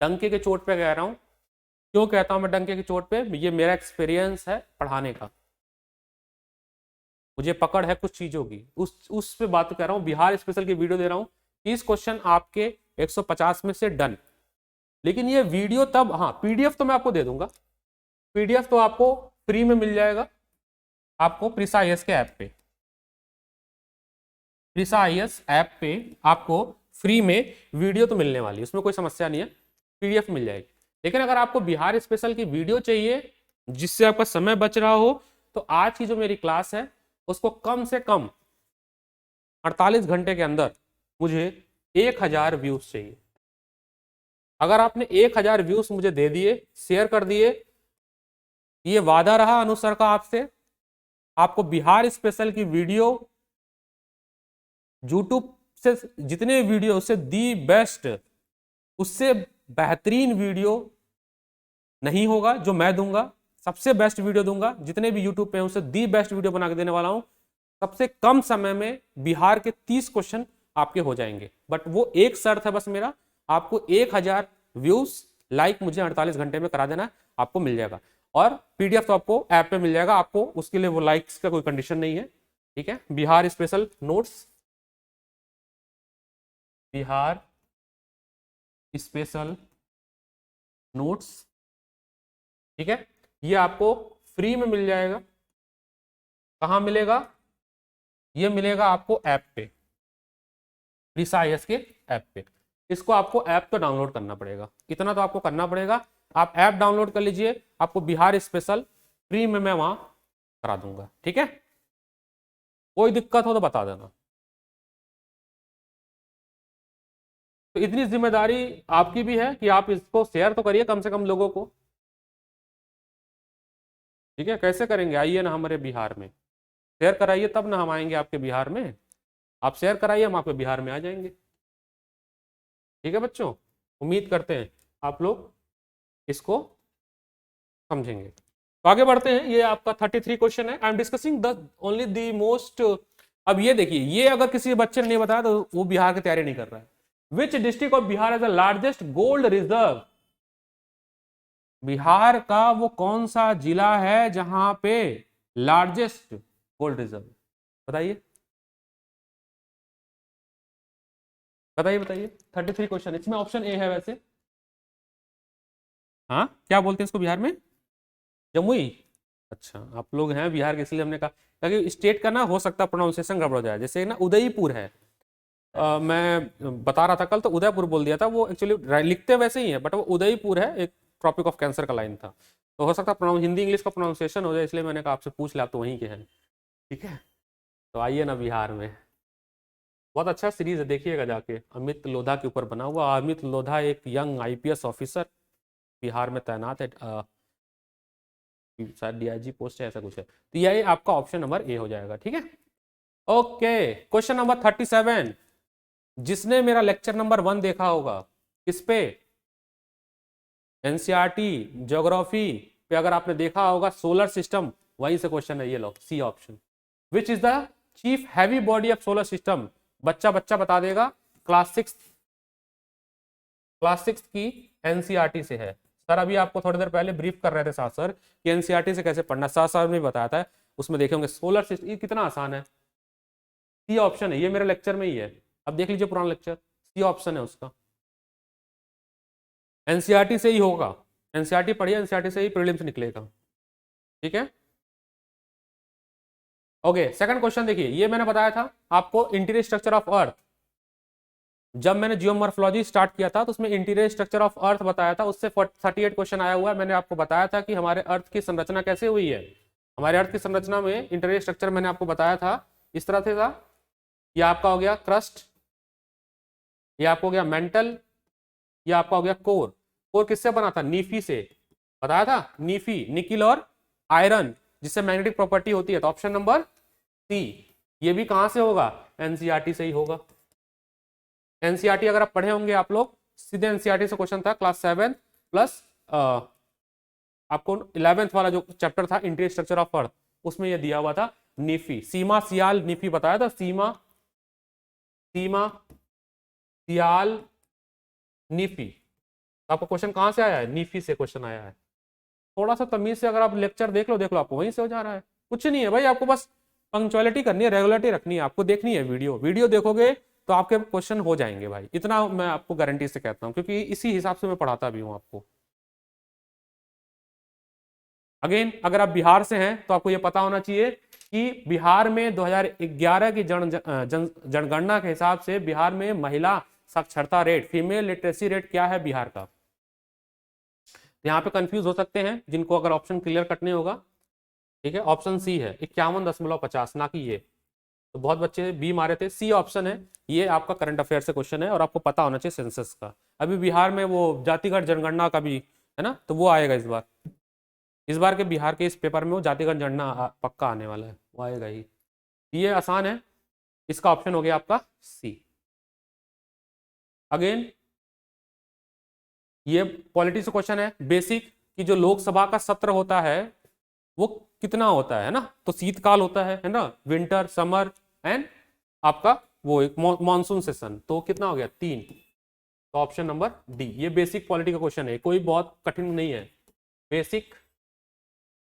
डंके के चोट पे कह रहा हूँ। क्यों कहता हूँ मैं डंके की चोट पे? ये मेरा एक्सपीरियंस है पढ़ाने का, मुझे पकड़ है कुछ चीजों की, उस पे बात कर रहा हूँ। बिहार स्पेशल की वीडियो दे रहा हूँ, 30 क्वेश्चन आपके 150 में से डन। लेकिन ये वीडियो तब, हाँ पीडीएफ तो मैं आपको दे दूंगा, पीडीएफ तो आपको फ्री में मिल जाएगा आपको प्रिसाइज के ऐप पे। प्रिसाइज ऐप पे आपको फ्री में वीडियो तो मिलने वाली है, उसमें कोई समस्या नहीं है, पीडीएफ मिल जाएगी। लेकिन अगर आपको बिहार स्पेशल की वीडियो चाहिए जिससे आपका समय बच रहा हो, तो आज की जो मेरी क्लास है उसको कम से कम 48 घंटे के अंदर मुझे 1000 व्यूज चाहिए। अगर आपने 1000 व्यूज मुझे दे दिए, शेयर कर दिए, ये वादा रहा अनुसर का आपसे, आपको बिहार स्पेशल की वीडियो यूट्यूब से जितने वीडियो उससे दी बेस्ट, उससे बेहतरीन वीडियो नहीं होगा जो मैं दूंगा। सबसे बेस्ट वीडियो दूंगा, जितने भी यूट्यूब पे हैं उससे दी बेस्ट वीडियो बना के देने वाला हूं। सबसे कम समय में बिहार के 30 क्वेश्चन आपके हो जाएंगे। बट वो एक शर्त है बस मेरा, आपको 1000 व्यूज लाइक मुझे 48 घंटे में करा देना, आपको मिल जाएगा। और पीडीएफ तो आपको ऐप पे मिल जाएगा, आपको उसके लिए वो लाइक्स का कोई कंडीशन नहीं है। ठीक है, Bihar special notes, Bihar special notes, ठीक है, ये आपको फ्री में मिल जाएगा। कहां मिलेगा? ये मिलेगा आपको ऐप पे, प्रिसाइज के ऐप पे। इसको आपको ऐप तो डाउनलोड करना पड़ेगा, इतना तो आपको करना पड़ेगा। आप ऐप डाउनलोड कर लीजिए, आपको बिहार स्पेशल फ्री में मैं वहां करा दूंगा। ठीक है, कोई दिक्कत हो तो बता देना। तो इतनी जिम्मेदारी आपकी भी है कि आप इसको शेयर तो करिए कम से कम लोगों को। ठीक है, कैसे करेंगे? आइए ना हमारे बिहार में, शेयर कराइए तब ना हम आएंगे आपके बिहार में। आप शेयर कराइए, हम आपके बिहार में आ जाएंगे। ठीक है बच्चों, उम्मीद करते हैं आप लोग इसको समझेंगे। तो आगे बढ़ते हैं। ये आपका 33 क्वेश्चन है। I am discussing the only the most. अब ये देखिए, ये अगर किसी बच्चे ने नहीं बताया तो वो बिहार की तैयारी नहीं कर रहा है। Which district of Bihar has the largest gold reserve? Bihar का वो कौन सा जिला है जहां पे लार्जेस्ट गोल्ड रिजर्व? बताइए बताइए बताइए। 33 क्वेश्चन, इसमें ऑप्शन ए है वैसे। हाँ, क्या बोलते हैं इसको बिहार में? जमुई। अच्छा, आप लोग हैं बिहार के, इसलिए हमने कहा, ताकि स्टेट का ना हो सकता प्रोनाउंसिएशन गड़बड़ हो जाए। जैसे ना उदयपुर है, मैं बता रहा था कल तो उदयपुर बोल दिया था, वो एक्चुअली लिखते वैसे ही है बट वो उदयपुर है, एक ट्रॉपिक ऑफ कैंसर का लाइन था। तो हो सकता हिंदी इंग्लिश का प्रोनाउंसिएशन हो जाए, इसलिए मैंने कहा आपसे पूछ लिया, आप तो वहीं के हैं। ठीक है, तो आइए ना बिहार में, बहुत अच्छा सीरीज है, देखिएगा जाके, अमित लोधा के ऊपर बना हुआ। अमित लोधा एक यंग आईपीएस ऑफिसर बिहार में तैनात है, शायद डीआईजी पोस्ट है, ऐसा कुछ है। तो यही आपका ऑप्शन नंबर ए हो जाएगा। ठीक है, ओके। क्वेश्चन नंबर 37, जिसने मेरा लेक्चर नंबर 1 देखा होगा, किस पे, एनसीईआरटी ज्योग्राफी पे अगर आपने देखा होगा, सोलर सिस्टम, वहीं से क्वेश्चन है, ये लो C option. Which is the chief heavy body of solar system, बच्चा बच्चा बता देगा, क्लास सिक्स की एनसीईआरटी से है। सर अभी आपको थोड़ी देर पहले ब्रीफ कर रहे थे साथ सर कि एनसीईआरटी से कैसे पढ़ना, साथ साथ में बताया था, उसमें देखेंगे सोलर सिस्टम, ये कितना आसान है, सी ऑप्शन है, ये मेरे लेक्चर में ही है, अब देख लीजिए पुराना लेक्चर, सी ऑप्शन है उसका, एनसीईआरटी से ही होगा, एनसीईआरटी पढ़िए, एनसीईआरटी से ही प्रीलिम्स निकलेगा। ठीक है, ओके। सेकंड क्वेश्चन देखिए, ये मैंने बताया था आपको इंटीरियर स्ट्रक्चर ऑफ अर्थ, जब मैंने जियोमॉर्फोलॉजी स्टार्ट किया था तो उसमें इंटीरियर स्ट्रक्चर ऑफ अर्थ बताया था, उससे 38 क्वेश्चन आया हुआ है। मैंने आपको बताया था कि हमारे अर्थ की संरचना कैसे हुई है, हमारे अर्थ की संरचना में इंटीरियर स्ट्रक्चर मैंने आपको बताया था इस तरह से था, ये आपका हो गया क्रस्ट, ये आपको हो गया मेंटल, ये आपका हो गया कोर। कोर किससे बना था, नीफी से, बताया था, नीफी, निकिल और आयरन, जिससे मैग्नेटिक प्रॉपर्टी होती है। तो ऑप्शन नंबर सी, ये भी कहां से होगा, एनसीईआरटी से ही होगा। एनसीईआरटी अगर आप पढ़े होंगे आप लोग, सीधे एनसीईआरटी से क्वेश्चन था, क्लास 7 प्लस आपको 11th वाला जो चैप्टर था इंटीरियर स्ट्रक्चर ऑफ अर्थ, उसमें ये दिया हुआ था नीफी, सीमा सियाल नीफी बताया था, सीमा सियाल नीफी। तो आपको क्वेश्चन कहां से आया है, नीफी से क्वेश्चन आया है। थोड़ा सा तमीज से अगर आप लेक्चर देख लो आपको वहीं से हो जा रहा है, कुछ नहीं है भाई, आपको बस पंक्चुअलिटी करनी है, रेगुलरिटी रखनी है, आपको देखनी है वीडियो देखोगे तो आपके क्वेश्चन हो जाएंगे भाई, इतना मैं आपको गारंटी से कहता हूं, क्योंकि इसी हिसाब से मैं पढ़ाता भी हूं आपको। अगेन अगर आप बिहार से हैं तो आपको यह पता होना चाहिए कि बिहार में 2011 की जनगणना के हिसाब से बिहार में महिला साक्षरता रेट, फीमेल लिटरेसी रेट क्या है बिहार का। यहाँ पे कंफ्यूज हो सकते हैं जिनको अगर ऑप्शन क्लियर कट नहीं होगा। ठीक है, ऑप्शन सी है 51.50, ना कि ये, तो बहुत बच्चे बी मारे थे, सी ऑप्शन है, ये आपका करंट अफेयर से क्वेश्चन है और आपको पता होना चाहिए सेंसस का। अभी बिहार में वो जातिगत जनगणना का भी है ना, तो वो आएगा इस बार के बिहार के इस पेपर में वो जातिगत जनगणना पक्का आने वाला है, वो आएगा ही। ये आसान है, इसका ऑप्शन हो गया आपका सी। अगेन ये पॉलिटी से क्वेश्चन है बेसिक, कि जो लोकसभा का सत्र होता है वो कितना होता है ना, तो शीतकाल होता है ना, विंटर, समर एंड आपका वो एक मॉनसून सेशन, तो कितना हो गया 3। तो ऑप्शन नंबर डी, ये बेसिक पॉलिटी का क्वेश्चन है, कोई बहुत कठिन नहीं है, बेसिक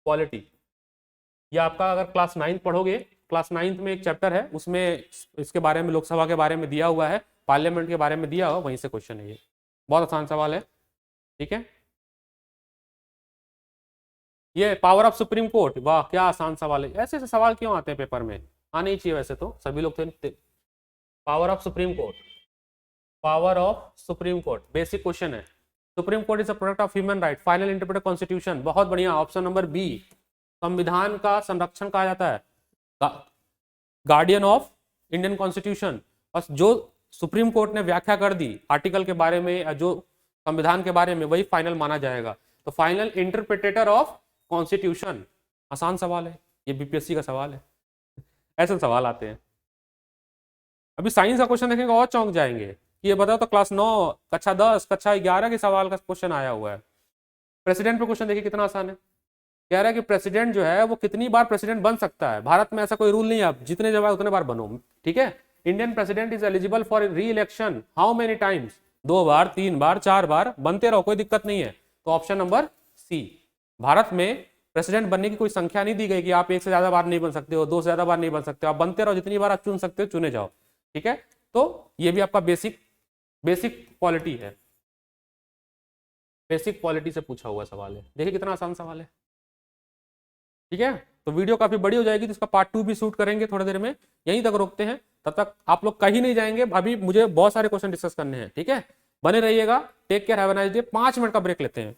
पॉलिटी। ये आपका अगर क्लास 9 पढ़ोगे, क्लास 9 में एक चैप्टर है उसमें इसके बारे में, लोकसभा के बारे में दिया हुआ है, पार्लियामेंट के बारे में दिया हुआ, वहीं से क्वेश्चन है ये, बहुत आसान सवाल है। ठीक है, ये पावर ऑफ सुप्रीम कोर्ट, वाह क्या आसान सवाल है, ऐसे ऐसे सवाल क्यों आते हैं पेपर में, आने ही चाहिए वैसे तो, सभी लोग थे। Power of supreme court, power of supreme court basic question है। Supreme court is a product of human right, final interpreted constitution, बहुत बढ़िया, ऑप्शन नंबर बी, संविधान का संरक्षण कहा जाता है, गार्डियन ऑफ इंडियन कॉन्स्टिट्यूशन। और जो सुप्रीम कोर्ट ने व्याख्या कर दी आर्टिकल के बारे में, जो संविधान के बारे में, वही फाइनल माना जाएगा। तो फाइनल इंटरप्रिटेटर ऑफ कॉन्स्टिट्यूशन, आसान सवाल है, ये बीपीएससी का सवाल है, ऐसे सवाल आते हैं। अभी साइंस का क्वेश्चन देखेंगे और चौंक जाएंगे कि ये बताओ तो क्लास 9, कक्षा 10, कक्षा 11 के सवाल का क्वेश्चन आया हुआ है। प्रेसिडेंट पे क्वेश्चन देखिए कितना आसान है, कह रहा है कि प्रेसिडेंट जो है वो कितनी बार प्रेसिडेंट बन सकता है, भारत में ऐसा कोई रूल नहीं है, आप जितने जगह उतने बार बनो। ठीक है, Indian president is eligible for री इलेक्शन हाउ मेनी टाइम्स, 2 बार, 3 बार, 4 बार, बनते रहो, कोई दिक्कत नहीं है। तो ऑप्शन नंबर सी, भारत में प्रेसिडेंट बनने की कोई संख्या नहीं दी गई कि आप 1 से ज्यादा बार नहीं बन सकते हो, 2 से ज्यादा बार नहीं बन सकते हो, आप बनते रहो, जितनी बार आप चुन सकते हो चुने जाओ। ठीक है, तो ये भी आपका बेसिक पॉलिटी है, बेसिक पॉलिटी से पूछा हुआ सवाल है, देखिए कितना आसान सवाल है। ठीक है, तो वीडियो काफी बड़ी हो जाएगी, तो इसका पार्ट 2 भी शूट करेंगे थोड़ी देर में, यहीं तक रोकते हैं, तब तक आप लोग कहीं नहीं जाएंगे, अभी मुझे बहुत सारे क्वेश्चन डिस्कस करने हैं। ठीक है, बने रहिएगा, take care, have a nice day. 5 minute का ब्रेक लेते हैं।